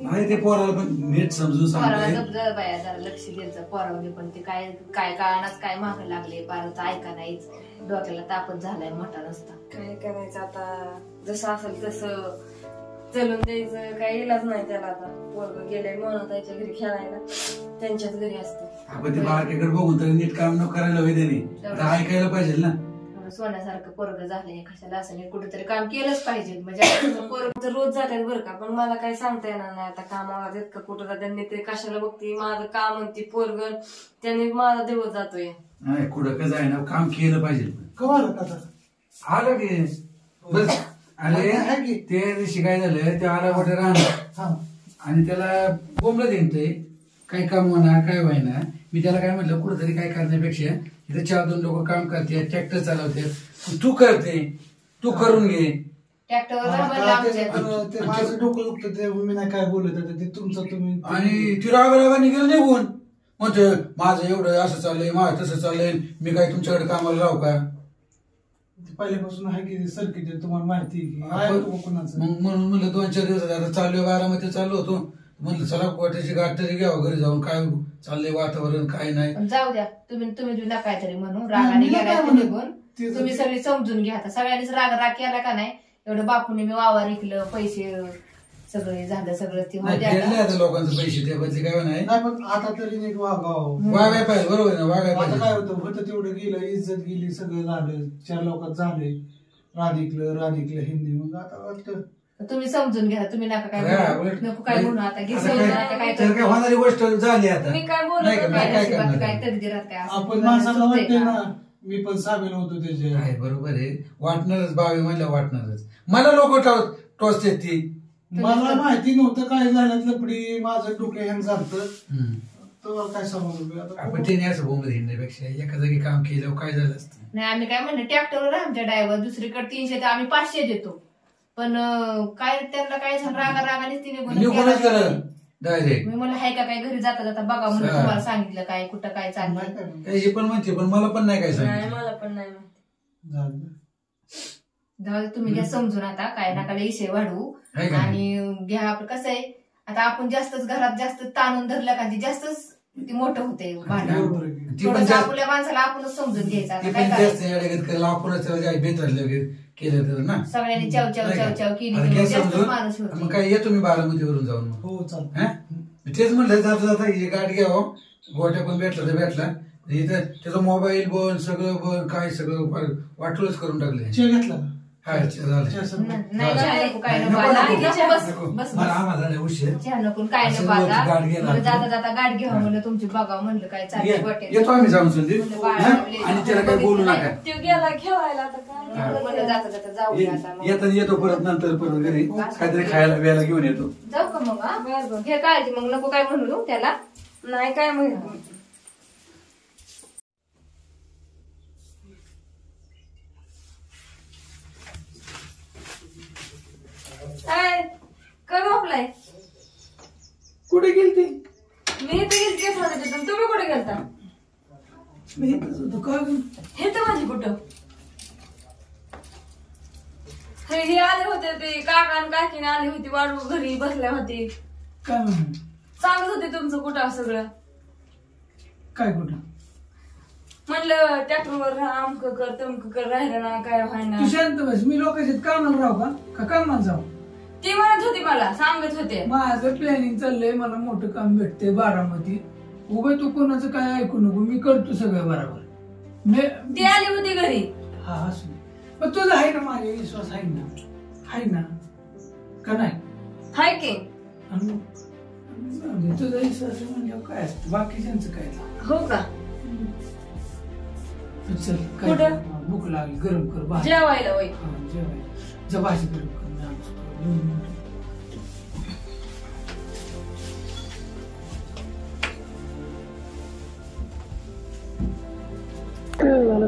नाही ते पोराला पण नीट समजून सांगतोय.
बाया जरा लक्ष द्यायचं पोरावले. पण ते काय काय काळानच काय माग लागले पारच ऐका नाहीच. डोक्याला तापच झालाय मोठा रस्ता.
काय करायचं आता. जसं असेल तसं चलून द्यायचं. काही इलाज नाही त्याला. आता पोरग गेले म्हणून त्याच्या घरी खेळायला त्यांच्याच घरी असतं.
आपण ते बारकेकडे बघून तर नीट काम न करायला हवे त्यांनी. आता ऐकायला पाहिजे ना.
सोन्यासारखं पोरग झालंय कशाला असं नाही. कुठेतरी काम केलंच पाहिजे. म्हणजे
पोरग रोज जातात बरं का. पण मला काही सांगता येणार नाही आता. कामाला जात का कुठं जातात ते कशाला बघते. माझं काम म्हणते पोरग त्यांनी माझा दिवस जातोय.
नाही कुठं कसं आहे ना काम केलं पाहिजे. आलं की बस आले ते दिवशी काय झालं ते आला कुठे राहणार आणि त्याला बोंबलं देणतंय काय काम होणार काय व्हायना. मी त्याला काय म्हटलं कुठंतरी काय करण्यापेक्षा इथे 4-2 लोक काम करते ट्रॅक्टर चालवते तू करते तू करून घे.
ते माझं डोकं दुखतं ते मी नाही काय बोलत ते तुमचं तुम्ही.
आणि ती रागाने गेलं निघून म्हणते माझं एवढं असं चाललंय माझं तसं चाललंय मी काय तुमच्याकडे कामाला राहू का.
पहिल्यापासून आहे की सर्किट तुम्हाला माहिती
म्हणून म्हणलं 2-4 दिवस आता चालू बारामती चालू होतो. म्हणलं चला कोट्याची गाठ तरी घ्यावं घरी जाऊन काय चाललंय वातावरण काय नाही.
जाऊ द्या तुम्ही तुला काहीतरी म्हणून रागाने गेला निघून. तुम्ही सगळी समजून घ्या. आता सगळ्यांनीच राग केला का नाही. एवढं बापूने मी वावर विकलं पैसे सगळे झालं सगळं ते
लोकांचे पैसे त्या बदली काय नाही.
पण आता तरी नीट
वागाय पाहिजे. बरोबर ना वागाय पाहिजे.
काय होतं तेवढं गेलं इज्जत गेली सगळं झालं 4 लोकात झाले राधिकलं हिंदी. मग आता वाटतं
तुम्ही समजून घ्या. तुम्ही नका काय नको काय म्हणू. आता
काय होणारी गोष्ट झाली आता.
मी काय बोलत
काय तरी काय
आपण माणसाला वाटतंय ना. मी पण सामील होतो त्याचे.
बरोबर आहे वाटणारच बावी म्हणलं वाटणारच. मला लोक टोचतात ती.
मला माहिती नव्हतं काय झालं लपडी माझं डोके हँग झालं. तर काय समजलं
आपण त्याने असं बोंबलं हिंडण्यापेक्षा एका जागी काम केलं काय झालं असतं.
नाही आम्ही काय म्हणलं ट्रॅक्टरवर आमच्या ड्रायव्हर दुसरीकडे 300 तर आम्ही 500 देतो. पण काय त्यांना काय झालं रागाने तिने
डायरेक्ट
मी म्हणलं हाय का काय घरी जाता जाता बघा म्हणून तुम्हाला सांगितलं काय कुठं काय चाललंय.
हे पण म्हणते पण मला पण नाही काय सांगितलं.
मला पण नाही
जाऊ तुम्ही घ्या समजून. आता काय नका विषय वाढवू आणि घ्या. आपलं कसं आहे आता आपण जास्तच घरात जास्त ताणून धरलं का जास्तच ते मोठं होते. आपल्या माणसाला आपणच समजून घ्यायचं.
आपणच केलं तर ना
सगळ्यांनी चाव केली माणूस
मग काय येतो मी बारामतीवरून जाऊन.
हो चालतं.
तेच म्हटलं जाता जाता ही गाडी घ्यावं. गोट्या पण भेटला तर भेटला. इथं त्याचा मोबाईल बंद सगळं बंद काय सगळं वाटलंच करून टाकले.
घेतला
उशीर
जाता जाता गाडी घ्यावं म्हणलं तुमची बघावं म्हणलं काय चाललंय.
येतो आम्ही जाऊन संदीप आणि त्याला काही बोलू नका.
तो गेला खेळायला
जाता जाता जाऊ
येताना येतो परत नंतर परत घरी काहीतरी खायला बियायला घेऊन येतो.
जाऊ का मग घे काळजी मग नको काय म्हणू त्याला.
नाही काय म्हणू करू आपलाय
कुठे गेलती.
मी इथे गेलते सांगते तुम्ही कुठे गेलता.
मी इथंच होतो.
हे तर म्हणजे कुठं हे आले होते ते काका आणि काकीने आली होती वाढू घरी बसल्या होती.
काय म्हणून
सांगत होते तुमचं कुठं सगळं.
काय कुठं
म्हणलं ट्रॅक्टरवर आमक कर तमक कर राहिलं ना काय व्हायना.
तू शांत बस. मी लोकांच्यात कामाला राहू का कामाला जाऊ.
ती म्हणत होती मला सांगत होते.
माझं प्लॅनिंग चाललंय, मला मोठं काम भेटते बारामती. उभे तू कोणाचं काय ऐकू नको, मी करतो सगळं बरोबर.
ती आली होती घरी.
हा असू पण तुझा आहे ना, माझा विश्वास आहे ना का नाही?
हाय की
तुझा विश्वास म्हणल्यावर काय असतं, बाकीच्यांचं काय?
हो का?
चल
कुठं?
भूक लागली, गरम कर भाजी.
जेवायला वय
जेवायला जा, भाजी गरम कर.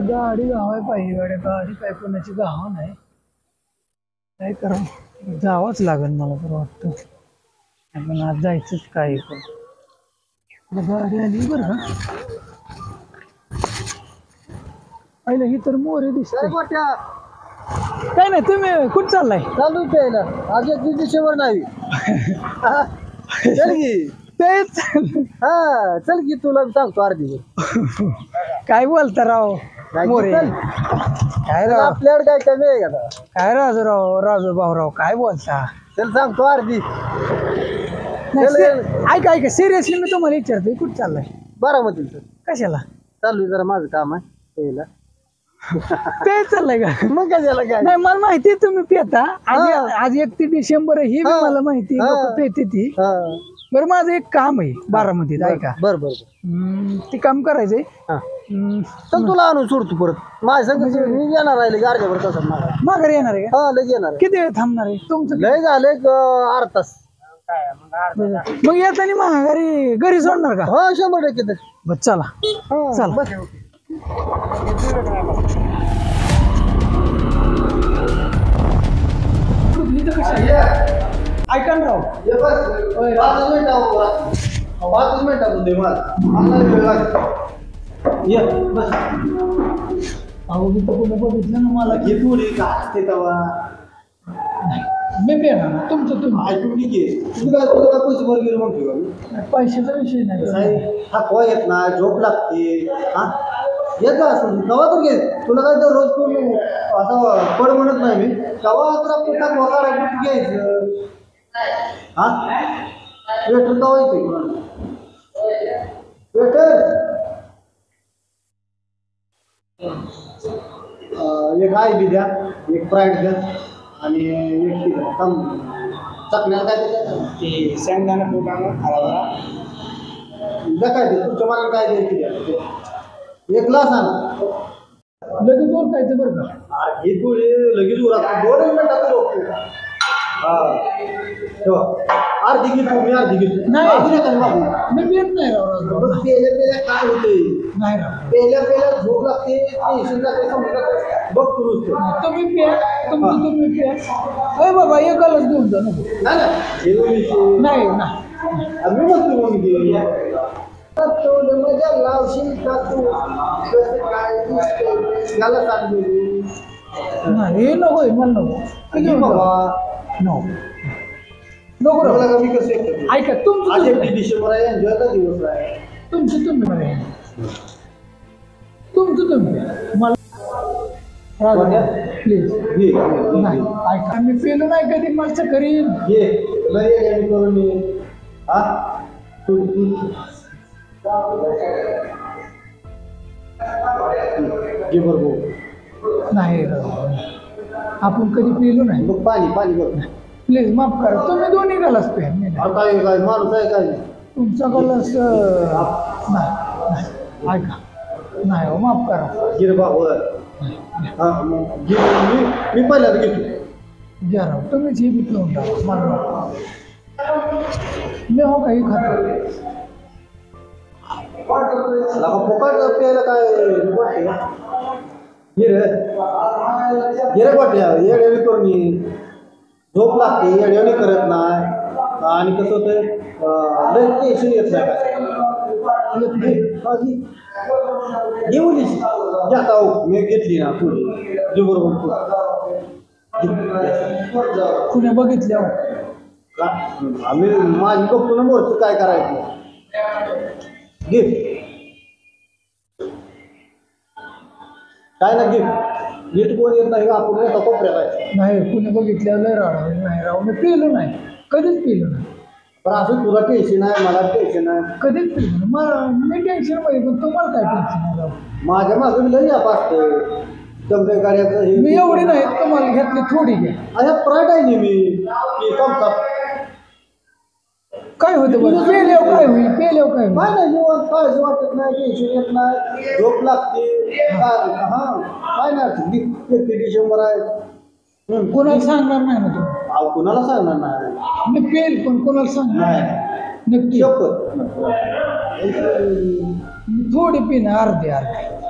गाडी गावाय पाहिजे, गाडी काय कोणाची गावा नाही, काय करा जावंच लागेल मला तर वाटतं. आपण आज जायचंच काय पण गाडी आली बरं का. पहिलं ही तर मोरे दिसते. काय नाही, तुम्ही कुठं चाललाय?
चालू प्यायला आज 31 डिसेंबर नाही. चल की
तेच
हा चल की तुला सांगतो अर्धी.
काय बोलता राव मोरे? काय राव
आपल्याकडे काय कमी आहे का?
काय राजू भाऊराव काय बोलता?
चल सांगतो अर्धी.
ऐका सिरियसली मी तुम्हाला विचारतोय, कुठं चाललाय?
बारामती. कशाला? चालू जरा माझं काम आहे प्यायला.
ते चाललंय का?
मग कशाला काय?
नाही मला माहिती आहे तुम्ही पिता. आज 31 डिसेंबर ही मला माहिती, पेते ती. बरं माझं एक काम आहे बारामतीत, ऐका.
बरं
ते काम करायचंय.
चल तुला आणून सोडतो परत माझ्या संग. मी येणार आहे गाडीवर. कसं
माघारी येणार आहे?
हा लगे येणार.
किती वेळ थांबणार आहे तुमचं?
लय झालं एक अर्धा तास.
मग येताना माघारी घरी सोडणार का?
हा 100% तर.
बस चला चला. ऐका ना राव,
5 मिनिटात दे मला वेळ लागतो.
अहो मी तर पुन्हा बघितलं ना मला.
घे थोडी का असते तेव्हा.
मी पेणार ना, तुमचं तुम्ही
ऐकून ठीक आहे. तुला काय पैसे भर गेले मग?
पैशाचा विषय नाही.
थकवा येत ना, झोप लागते. हा येत असं कवा तर घे. तुला काय तर रोज कोण असं पड म्हणत नाही मी. कवा तर आपण थकवा काढायचं घ्यायचं. हा वेटर कवा येते? वेटर एक आहे बी द्या, एक प्राईड द्या आणि एक चकण्याला काय द्या? ते शेंगदाणा फुटाणा हरभरा द्या. काय दे तुमच्या मनाला काय द्यायची द्या. एक ग्लास आण.
लगेच ओळखायचं बरं का?
हे थोडे लगेच उरत 2 मिनिटात रोखतो. हा अर्धी घेतो मी, अर्धी घेतो.
मी पेत नाही राव.
पेल्या काय होतंय?
नाही राव,
पेल्या झोप लागते, टेन्शन जाते, समजा बघ
तुम्ही प्या, तुम्ही प्या. अरे बाबा एकालाच घेऊन जा नको. नाही
आम्ही म्हणतो मग मजा लावशील का तू? याला सांगली
नाही नको मला नको नको.
मी कसं
ऐका तुमचं
आज 31 डिसेंबर आहे, एन्जॉयचा दिवस आहे.
तुमचं तुम्ही मला प्लीज नाही. ऐका मी पेलो नाही कधी, मला करीन.
करून मी
नाही आपण कधी पिलो नाही.
पाणी बघ
प्लीज माफ करा. तुम्ही दोन्ही गलास पे.
काय माणूस आहे काय?
तुमचा गलास नाही. ऐका नाही हो, माफ करा.
गिरबावर मी पहिल्यांदा घेतो.
घ्या राव, तुम्हीच हे बी लावून टाका मला. मी हो काही खातो.
फुकट प्यायला काय गिरे वाटल्या येड्यावी करून झोप लागते, येड्यावी करत नाही. आणि कसं होतंय लय टेन्शन येत नाही. घेऊन जाता मी घेतली ना थोडी बरोबर.
कुणी बघितल्या
आम्ही माझी बघतो ना मोरचं काय करायचं. गिफ्ट काय ना गिफ्ट नीट कोण येत नाही आपण मोठा कोपऱ्यात आहे.
नाही कुणी बघितलं लय राव नाही राव मी पिलो नाही कधीच पिलो नाही.
पण असं तुला टेन्शन आहे मला टेन्शन आहे.
कधीच पिलो नाही मला मी टेन्शन पाहिजे पण तुम्हाला काय टेन्शन आहे राव.
माझ्या मागे लई आप असतं तुमच्या गाड्याचं हे
मी एवढी नाही तुम्हाला घेतली थोडी घ्या.
अरे प्राईट आहे नाही मी कमचा
काय होतं बरं पेल्यावर काय होईल पेल्यावर काय होईल
काय नाही जीवन काळजी वाटत नाही टेन्शन येत नाही झोप लागते हा काय नाही 31 डिसेंबर आहे
कोणाला सांगणार नाही ना तुम्ही
कुणाला सांगणार नाही
मी पेल पण कोणाला सांगणार नक्की मी थोडी पिणं अर्धे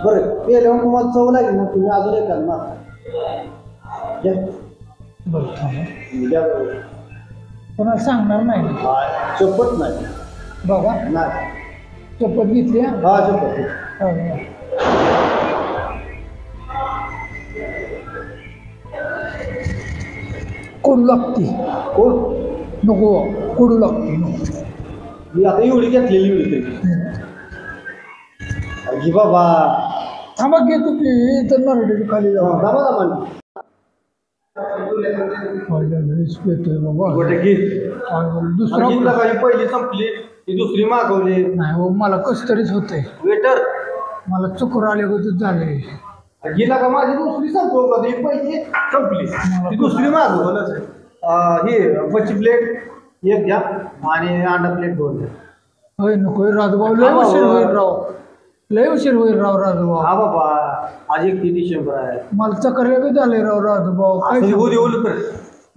बरं पेल्यावर तुम्हाला चव लागेल ना तुम्ही अजून येतात ना
बरं कोणाला सांगणार नाही
शपथ नाही
बघा
नाही
शपथ घेतली
हा शपथ कोण लागते कोण
नको कोडू लागते नको
मी आता एवढी घेतलेली मिळते घे बाबा
थांबा घेतो की तर मराठी खाली जाऊ
दामा दुसरा पहिली संपली ती दुसरी मागवली
नाही हो मला कस तरीच होतंय
वेटर
मला चक्कर आले होते झाले
गेला का माझी दुसरी संपव का ती पहिली संपली ती दुसरी मागवलं हे मच्छी प्लेट एक घ्या आणि अंडा प्लेट 2 द्या
होय नको राजभाऊ लय उशीर होईल राव लय उशीर होईल राव राजभाऊ
हा बाबा आज 31 डिसेंबर आहे
मला चक्कर बी झाले राव राजभाऊ काय
तर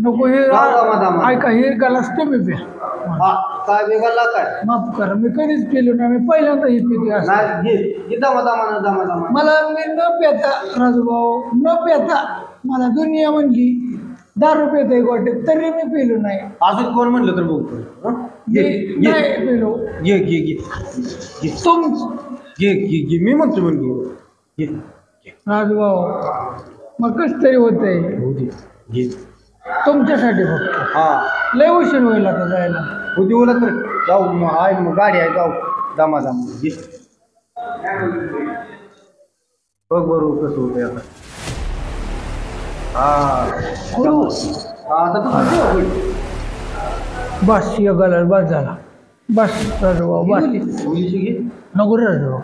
नको हे ऐका हे गलास तुम्ही प्या
काय वेगळा काय
माफ करा मी कधीच केलो नाही मी पहिल्यांदा हे पिते मला मी न पेता राजभाऊ न पेता मला दुनिया म्हणली 10 रुपये ते गोटे तरी मी पिलो नाही
अजून कोण म्हणलं तर बघ
नाही पिलो
घे तुम घे मी म्हणतो म्हणजे
राजभाऊ मग कस तरी होतंय तुमच्यासाठी फक्त
हा
लय उशीर होईल आता जायला
होती बोला तर जाऊ आहे मग गाडी आहे जाऊ दामा घे बघ बरोबर कसं होतंय आता
बस या गलाल बस झाला बस राजभाऊ बस नको राजभाऊ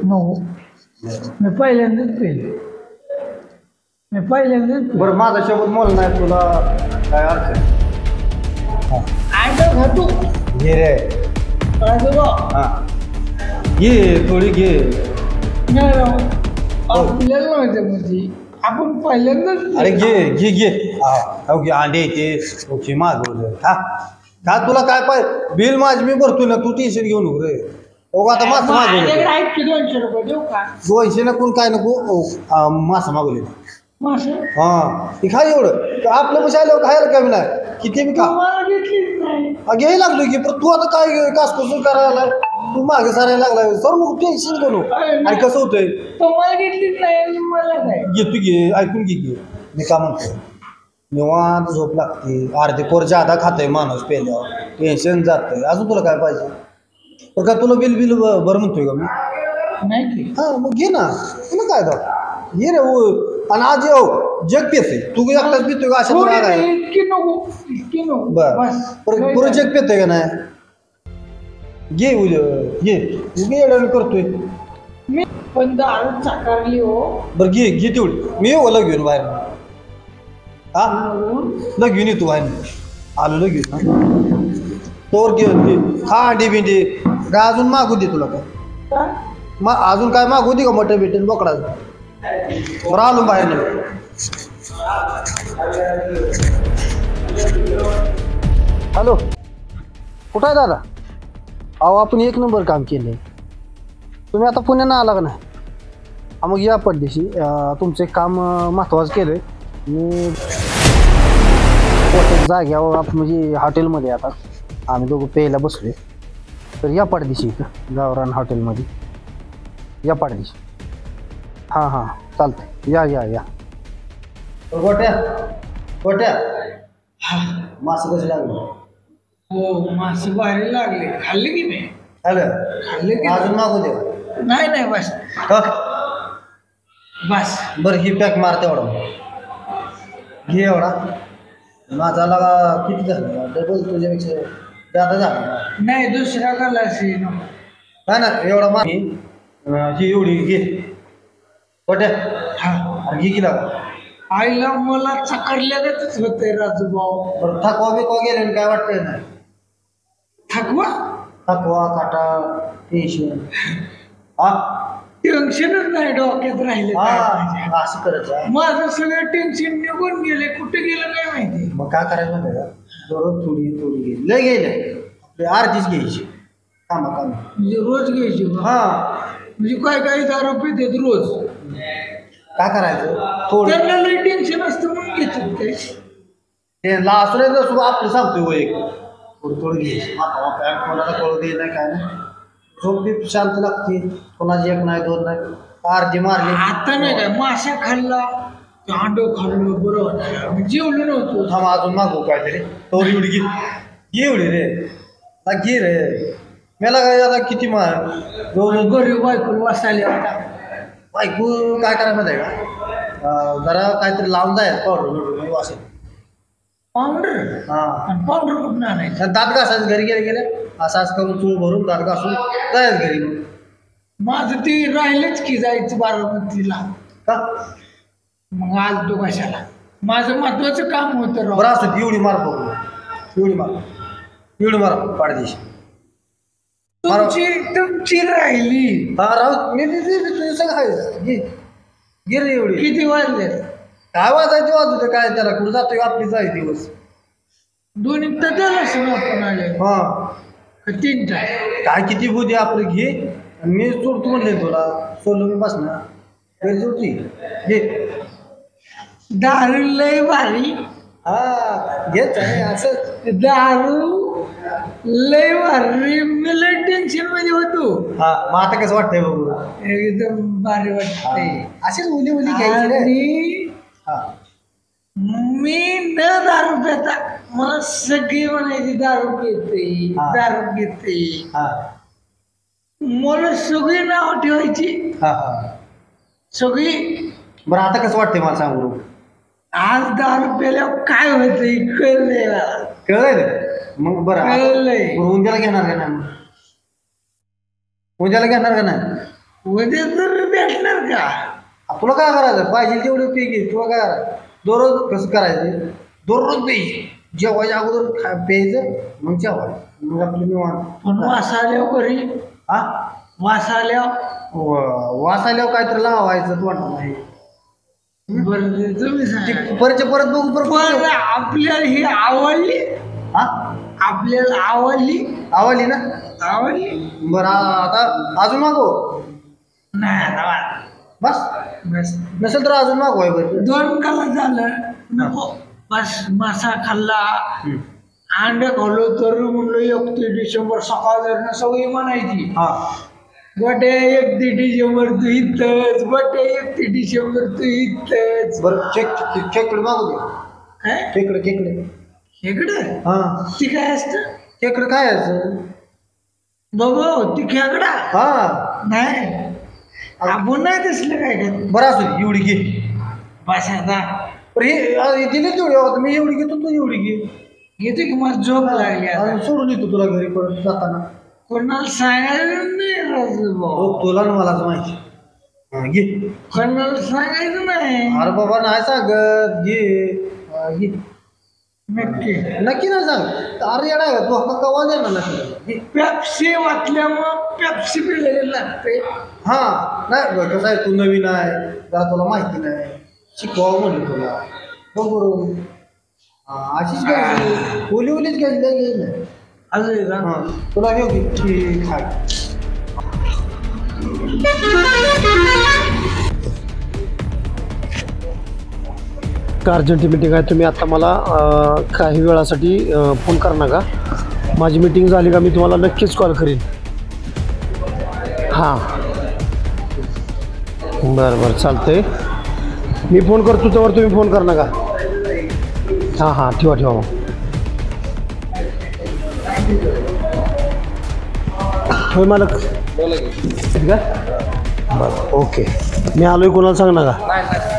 नको मी पहिल्यांदाच पेले मी पहिल्यांदाच
बरं माझा शब्द मोल नाही तुला काय अर्थ
खातो
घे रे
राजभाऊ
हा घे थोडी घे
नाही राव आपल्याला माहिती म्हणजे आपण पहिल्यांदाच
अरे घे हा घे अंडे येते ओके मागवलं का तुला काय पाहिजे बिल माझी मी भरतो ना तू टेन्शन घेऊ नको रे आता मासा मागवले
200 रुपये देऊ का
200 नको काय नको मासा मागवले
मासे
हा ती खा एवढं आपल्या पैसे आल्यावर खायला कमी नाही किती बी खा घ्यायला लागलो की पण तू आता काय कासकोसून करायला लागलाय तू मागे सारायला लागलाय सर मग टेन्शन करू आणि कसं होतंय
तुम्हाला घेतलीच नाही मला काय
घेतो घे ऐकून घे मी का म्हणतो निवांत झोप लागते अर्धे पोर जादा खातोय माणूस पेल्यावर टेन्शन जातंय अजून तुला काय पाहिजे पण काय तुला बिल बरं म्हणतोय का मी
नाही
हा मग घे ना तुला काय दाव ये रे आणि आज येऊ जग पेते तू एकटाच पितोय का अशा बरं पुरं जग पेतोय का नाही घे उद्या करतोय
मी पण दारू चाकारली हो
बरं घे तेवढी मी येऊ लग घेऊन बाहेर हा लग घेऊन येतो बाहेर आलो लग घेऊन तोर घेऊन खा अंडी बिंडी काय अजून मागू दे तुला काय अजून काय मागू दे का मटन बिटन बोकडाचं बरं आलो बाहेर नाही हॅलो कुठं आहे दादा अहो आपण 1 नंबर काम केलं तुम्ही आता पुण्यानं आला का नाही मग या पडदेशी तुमचं एक काम महत्त्वाचं केलं आहे मी जाग्यावर म्हणजे हॉटेलमध्ये आता आम्ही दोघं प्यायला बसलोय तर या पडदेशी गावरान हॉटेलमध्ये या पडदेशी हां चालतंय या गोट्या मासे कसे लागले
हो मासे भारी लागले खाल्ले की नाही
खाल्ले की अजून मागू दे
नाही बस बस
बरं ही पॅक मार तेवढा घे एवढा माझा लागा किती झालं डबल तुझ्यापेक्षा जादा झाला
नाही दुसरा गलास
नाही ना एवढा मार ही एवढी घे कोट्या घे की लागा
आईला मला चकडल्यागतच होतंय राजूभाऊ.
बरं थकवा बिकवा गेले काय वाटतंय ना थकवा काटा टेन्शन
टेन्शनच नाही डोक्यात राहिले
असं करायचं
माझं सगळं टेन्शन निघून गेले कुठे गेलं काय माहिती.
मग काय करायचं माहिती का दररोज थोडी थोडी घे लय गेले आपली अर्धीच घ्यायची कामा
म्हणजे रोज घ्यायची म्हणजे काय काय दारू पितात रोज
काय करायचं थोडं
त्यांना लय टेन्शन असतं म्हणून घेतात
ते असं सुद्धा आपलं सांगतोय वय थोडं थोडं घ्यायची कोणाला कळू दे नाही काय नाही झोप बी शांत लागते कोणाची एक नाही दोन नाही अर्धी मारली
आता नाही काय मासा खाल्ला अंड खाल्लं बरोबर जेवलं नव्हतं
थांब अजून मागू काहीतरी तो एवढी घे एवढी रे घे रे मला काय आता किती मार
गरीब बायको वाचायला आता
बायको काय करायला माहिती आहे का जरा काहीतरी लावून जाय पावडर वासेल
पावडर पावडर कुठून आणायचं
दात घासायचं घरी गेले असं करून चूळ भरून दात घासून जायच घरी
माझं ते राहिलंच की जायचं बारामतीला
का
मग आज तो कशाला माझं महत्वाचं काम होतं
बरं असतं एवढी मार बघू एवढी मार पाडदेश
तुमची राहिली
राहू मी तुझं सगळं आहे घे रे एवढी
किती वाजले
काय वाजायची वाजू काय त्याला कुठं जातोय आपली जाय दिवस
दोन्ही तर त्यालाच आपण आले तीन
काय किती बुद्धी आपलं घे मी चोरतो म्हणले तुला सोलो मी बसणार घरी चोरती घे
दारू लय भारी
घेत आहे असं
दारू लय भारी मी लय टेन्शन मध्ये होतो
मग आता कसं वाटतंय बघू
एकदम भारी वाटतंय
असेच मुली मुली घ्यायची
मी न दारू पिता मला सगळी म्हणायची दारू घेते मला सगळी नाव ठेवायची सगळी.
बरं आता कसं वाटतंय मला सांगू
आज दारू प्याल्यावर काय होतंय
कळलंय मग बरं
कळलंय.
उद्याला घेणार का नाही उद्याला घेणार का नाही
उद्या तर भेटणार का
तुला काय करायचं पाहिजे तेवढं पी घे तुला काय करायचं दररोज कसं करायचं दररोज प्यायचे जेवायच्या अगोदर प्यायचं मग जेवायचं मग आपलं निवांत.
पण वास आल्यावर करी वास
आल्यावर काहीतरी लावायचं वाटत नाही
बरं तुम्ही
परत बघू परत
आपल्याला ही आवडली आपल्याला
आवडली ना बरं आता अजून मागो
नाही
बस नसेल तर अजून मागवाय बरं
2 काला झालं बस मासा खाल्ला अंड खाल्लो तर म्हणलं 31 डिसेंबर सकाळ सगळी म्हणायची बटे 31 डिसेंबर तू इथंच बटे 31 डिसेंबर तू इथंच.
बरं खेकडे मागू दे खेकडे
ती काय असतं
खेकडे काय असतं
बाबा ती खेकडा नाही आपण नाही दिसलं काय
बरं असू एवढी घे
बस आता
दिली तेवढी मी एवढी घेतो तू एवढी
घेते की मला झोप लागली
सोडून येतो तुला घरी परत जाताना
कोणाला सांगायचं नाही
तुला ना मलाच माहिती घे
कोणाला सांगायचं नाही
अरे बाबा नाही सांगत घे नक्की नाही सांग अरे येणार का तू कवा देणार नक्की
पेप्सी वाटल्यामुळं पेप्सी पिलेलं लागते
नाही कसं आहे तू नवीन आहे जरा तुला माहिती नाही शिकवावं म्हणलं तुला बरोबर अशीच घ्यायची ओलीच घ्यायची नाही अजून तुला घेऊ की खाय
अर्जंट मीटिंग आहे तुम्ही आता मला काही वेळासाठी फोन करणार का माझी मीटिंग झाली का मी तुम्हाला नक्कीच कॉल करीन बरं चालतंय मी फोन करतो त्यावर तुम्ही फोन करणार का ठेवा मग होय मालक का बरं ओके. मी आलोय कोणाला सांग नका.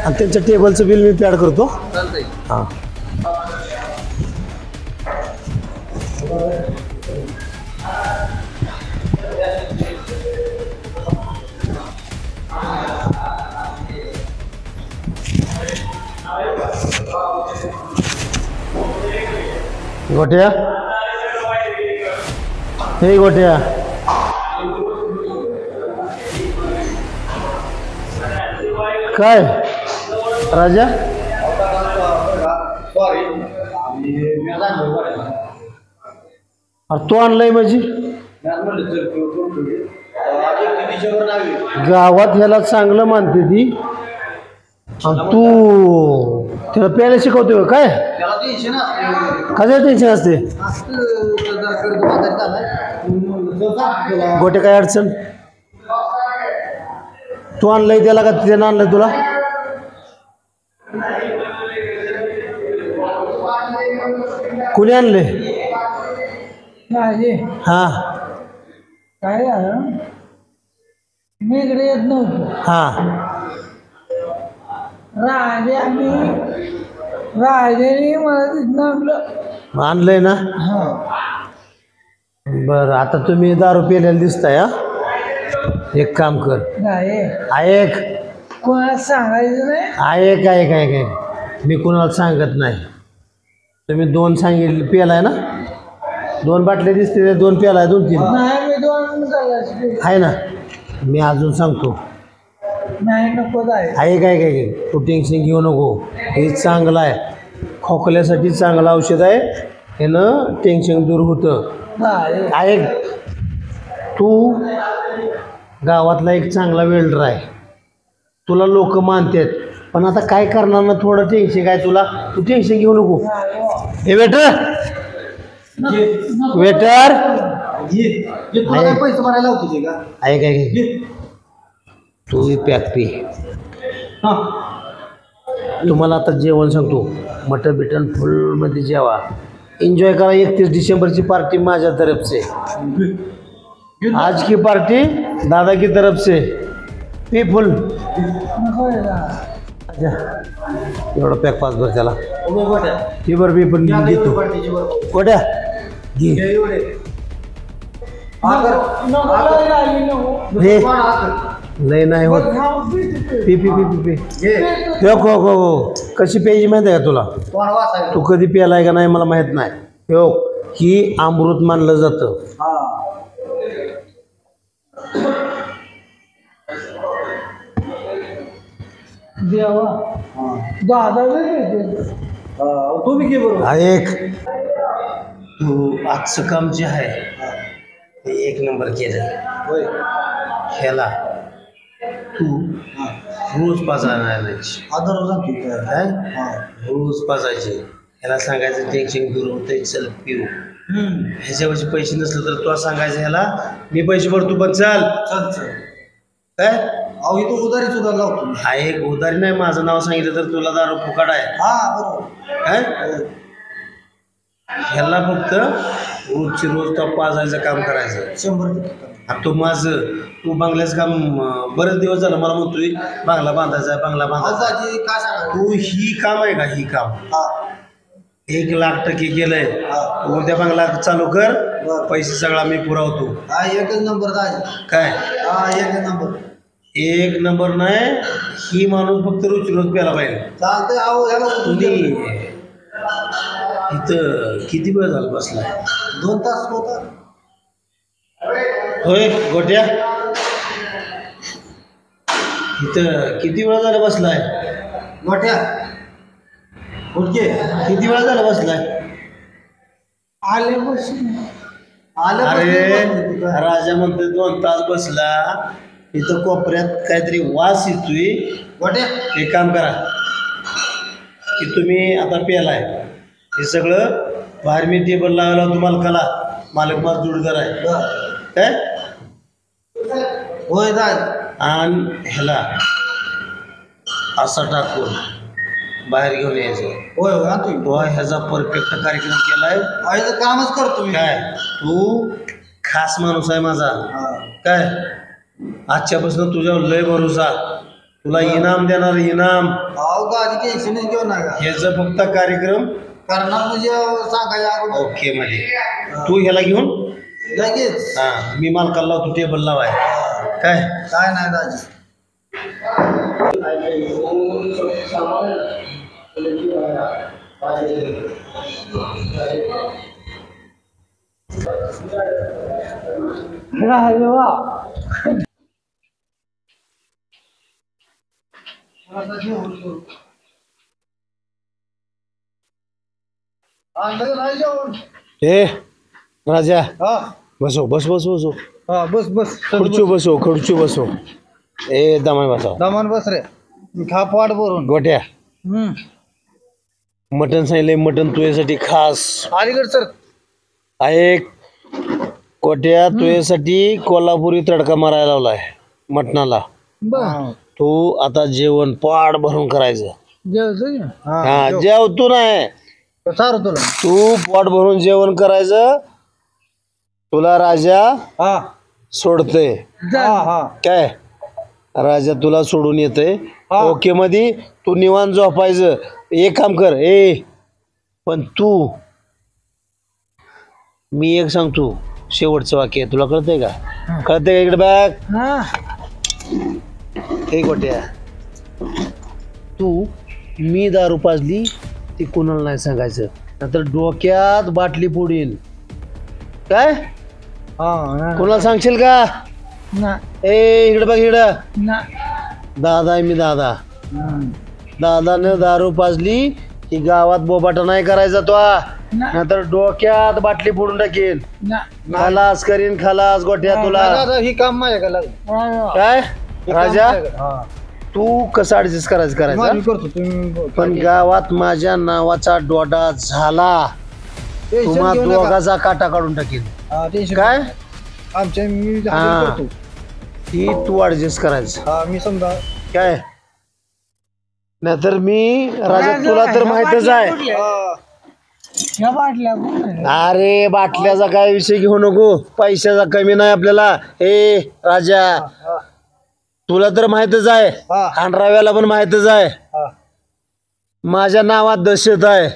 आणि त्यांच्या टेबलचं बिल मी पॅड करतो. हां गोट्या हे गोट्या काय राजा तू आणलाय माझी गावात ह्याला चांगलं मानते ती आणि तू त्याला प्यायला शिकवतोय काय? कशाचं टेन्शन असते? गोटे काय अडचण? तू आणलंय त्याला का त्यानं आणलंय तुला? कुणी आणले? हा
काय मी इकडे येत नव्हतो.
हा
राजाने मला तिथनं आणलं.
आणलंय ना? बर आता तुम्ही दारू पिलेला दिसताय. हा एक काम कर, ऐक,
कोणाला सांगायचं नाही.
ऐक ऐक ऐक ऐक मी कोणाला सांगत नाही. तुम्ही 2 सांगितले पेलाय ना? 2 बाटल्या दिसते, 2 पेलाय, 2-3
नाही. मी 2
आहे ना. मी अजून सांगतो.
नाही नको जाय.
ऐक ऐक ऐक तू टेन्शन घेऊ नको. हे चांगलं आहे, खोकल्यासाठी चांगलं औषध आहे. यानं टेन्शन दूर होतं. ऐक तू गावातला एक चांगला वेल्डर आहे, तुला लोक मानतात. पण आता काय करणार ना, थोडं टेन्शन काय तुला. तू टेन्शन घेऊ नको. हे वेटर वेटर
पैसे भरायला होते का?
ऐक ऐक तू पॅक पी. तुम्हाला आता जेवण सांगतो, मटन बिटन फुलमध्ये जेवा, एन्जॉय करा. 31 डिसेंबरची पार्टी माझ्या तरफ से, आज की पार्टी दादा की तरफ से. पी फुल. एवढा पॅक 5 भर त्याला. ती बरं मी पण घेतो. कोट्या घे. लय नाही होत. P P P P P. हो कशी प्यायची माहिती आहे का तुला? तू कधी प्यालाय का नाही मला माहित नाही. हो ही अमृत मानलं जातं.
देवा दादा
तुम्ही घे बरोबर.
ऐक तू आजचं काम जे आहे ते 1 नंबर केलं. ह्याला तू रोज पाजायची. रोज पाजायचे. ह्याला सांगायचं टेन्शन दूर होतंय, चल पिऊ. ह्याच्यावरचे पैसे नसले तर तुला सांगायचं ह्याला मी पैसे भरतो पण चल काय.
अहो इथं उधारी सुद्धा लावतो.
हा एक उधारी नाही, माझं नाव सांगितलं तर तुला दारू फुकाट आहे. काय ह्याला फक्त रोजची रोज तो पाजायचं काम करायचं.
100%.
तू माझं तू बंगल्याचं काम बरेच दिवस झालं मला म्हणतोय बांगला बांधायचा आहे, बांगला बांधायचा. तू ही काम आहे का? ही काम 1,00,000% केलंय. उद्या बांगला चालू कर, पैसे सगळा मी पुरवतो.
1 नंबर
काय?
1 नंबर.
1 नंबर नाही, ही माणूस फक्त रोज रोज प्यायला पाहिजे.
चालतंय.
तुम्ही इथं किती वेळ झाला बसलाय?
2 तास होता.
होय गोट्या, इथं किती वेळा झाला बसलाय?
गोट्या
किती वेळा झाला बसलाय? अरे राजा म्हणतोय 2 तास बसला. इथं कोपऱ्यात काहीतरी वास येतोय.
गोट्या
एक काम करा की तुम्ही आता प्यालाय, हे सगळं बाहेर मी टेबल लावायला तुम्हाला कला मालक माझा जोडीदार आहे काय.
होय
आणि ह्याला असा टाकून बाहेर घेऊन यायचं. होय ह्याचा परफेक्ट कार्यक्रम केलाय.
कामच करतो
काय तू खास माणूस आहे माझा. काय आजच्यापासून तुझ्यावर लय भरोसा, तुला इनाम देणार इनाम.
गाडी टेन्शनच घेऊ नका,
ह्याचा फक्त कार्यक्रम
करणार म्हणजे सांगायचं.
ओके मध्ये तू ह्याला घेऊन
लगेच
हा मी मालकाला लावतो, टेबल लावाय. काय
काय नाही दाजी.
ए राजा बसो बस बस बसो.
बस बस
खुर्ची बसो खुर्ची बसो. ए दमान बसा
दमान बस रे. खा पाट भरून.
गोट्या मटन सांगितलंय, मटन तुझ्यासाठी खास.
अलीगड सर
ऐक गोट्या, तुझ्यासाठी कोल्हापुरी तडका मारायला लावलाय मटणाला. तू आता जेवण पाड भरून करायचं. हा जेवतो नाही तू पोट भरून जेवण करायचं. तुला राजा सोडतय काय, राजा तुला सोडून येतय. ओके मध्ये तू निवांत झोपायचं. एक काम कर पण तू, मी एक सांगतो शेवटचं वाक्य तुला कळतंय का? कळतंय का? इकडे बॅग एक गोट्या, तू मी दारू पाजली ती कुणाला नाही सांगायचं, नंतर डोक्यात बाटली पुढील. काय कुणाला सांगशील का? इकडे बघ इकडं. दादा आहे मी, दादा. दादानं दारू पाजली की गावात बोबाटा नाही करायचा तो, नंतर डोक्यात बाटली फोडून टाकेल. खलास करीन खलास गोट्या तुला.
ही काम माझ्या
काय राजा, तू कसं ऍडजस्ट करायचं पण गावात माझ्या नावाचा डोडा झाला तुम्हा दोघाचा काटा काढून टाकेल. काय ती तू ऍडजस्ट करायचं
मी समजा
काय, नाहीतर मी राजा तुला तर माहितच आहे. अरे बाटल्याचा काय विषय घेऊ नको, पैशाचा कमी नाही आपल्याला. राजा तुला तर माहितच आहे, खांडराव्याला पण माहितच आहे माझ्या नावात दहशत आहे,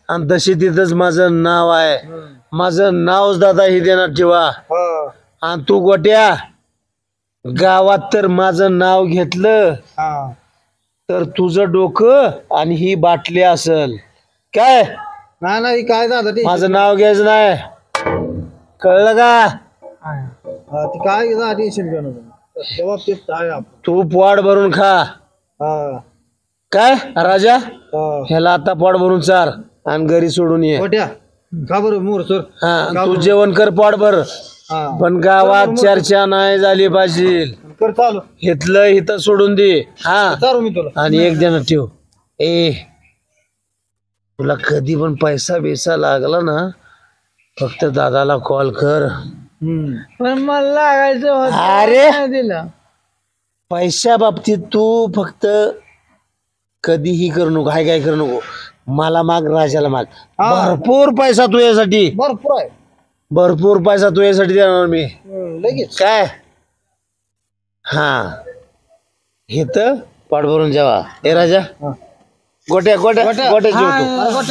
आणि दहशतीतच माझं नाव आहे. माझं नावच दादा ही देणार ठेवा. आणि तू गोट्या गावात तर माझं नाव घेतलं तर तुझं डोकं आणि ही बाटली असल. काय
नाही काय झालं,
माझं नाव घ्यायचं नाही, कळलं का?
काय टेन्शन घेऊन
तू पोट भरून खा. काय राजा, ह्याला आता पोट भरून चार आणि घरी सोडून ये.
का बरं मोर सर.
हा तू जेवण कर पोट भर, पण गावात चर्चा नाही झाली पाहिजे.
चालू
घेतलं इथं सोडून दे.
चालू मी तुला.
आणि एक जण ठेव, तुला कधी पण पैसा बिसा लागला ना फक्त दादाला कॉल कर.
पण मला लागायचं
अरे
दिलं.
पैशा बाबतीत तू फक्त कधीही करू नको, काय करू नको. मला माग, राजाला माग. भरपूर पैसा तुझ्यासाठी,
भरपूर आहे,
भरपूर पैसा तुझ्यासाठी देणार मी
लगेच.
काय हे तर पाठ भरून जेवा. राजा गोट्या गोट्या गोट्या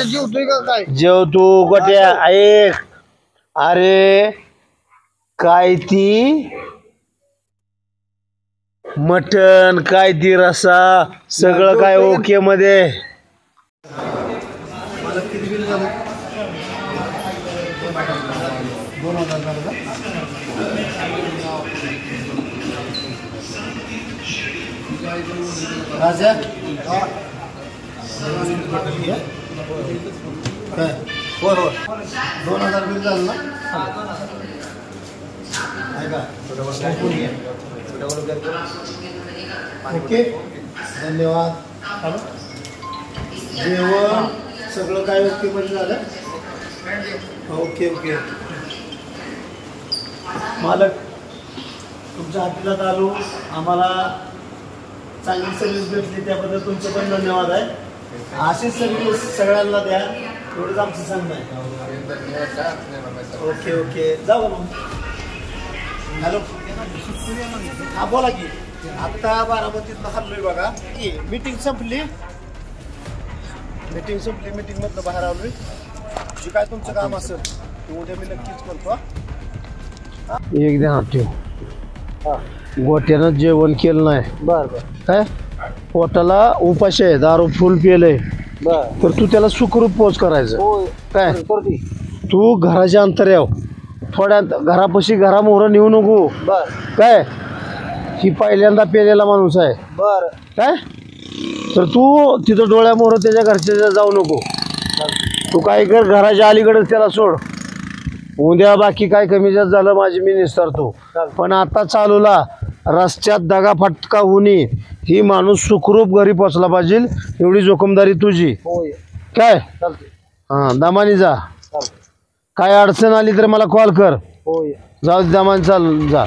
जेवतोय का काय?
जेव तू गोट्या. ऐक अरे काय ती मटन, काय ती रसा, सगळं काय ओके मध्ये. राजा काय 2000 बिल झालं ना. ओके धन्यवाद. जेवण सगळं काय ओके मध्ये झालं. ओके ओके मालक, तुमच्या हॉटेलात आलो, आम्हाला चांगली सर्व्हिस भेटली त्याबद्दल तुमचं पण धन्यवाद आहे. अशीच सर्व्हिस सगळ्यांना द्या एवढंच आमचं सांगणं आहे. ओके ओके जाऊ मग. हॅलो
हा बोला की आता बारामतीत हल्लोय बघा मीटिंग संपली मीटिंग मधनं बाहेर आलोय जे काय तुमचं काम असेल ते उद्या मी नक्कीच करतो.
एक ध्यानात ठेव गोट्यानं जेवण केलं नाही
बर
काय पोटाला उपाशी आहे दारू फुल पिलंय तर तू त्याला सुखरूप पोच करायचं काय तू घराच्या अंतर्याव थोड्या घरापाशी घरामोहर नेऊ नको काय ही पहिल्यांदा पेलेला माणूस आहे
बर
काय तर तू तिथं डोळ्यामोहर त्याच्या घरच्या जाऊ नको तू काय कर घराच्या अलीकडेच त्याला सोड उद्या बाकी काय कमी जास्त झालं माझी मी निस्तारतो पण आता चालूला रस्त्यात दगा फटका होणे ही माणूस सुखरूप घरी पोचला पाहिजे एवढी जोखमदारी तुझी काय हा दमानी जा काय अडचण आली तर मला कॉल कर जाऊ दमानी चाल जा.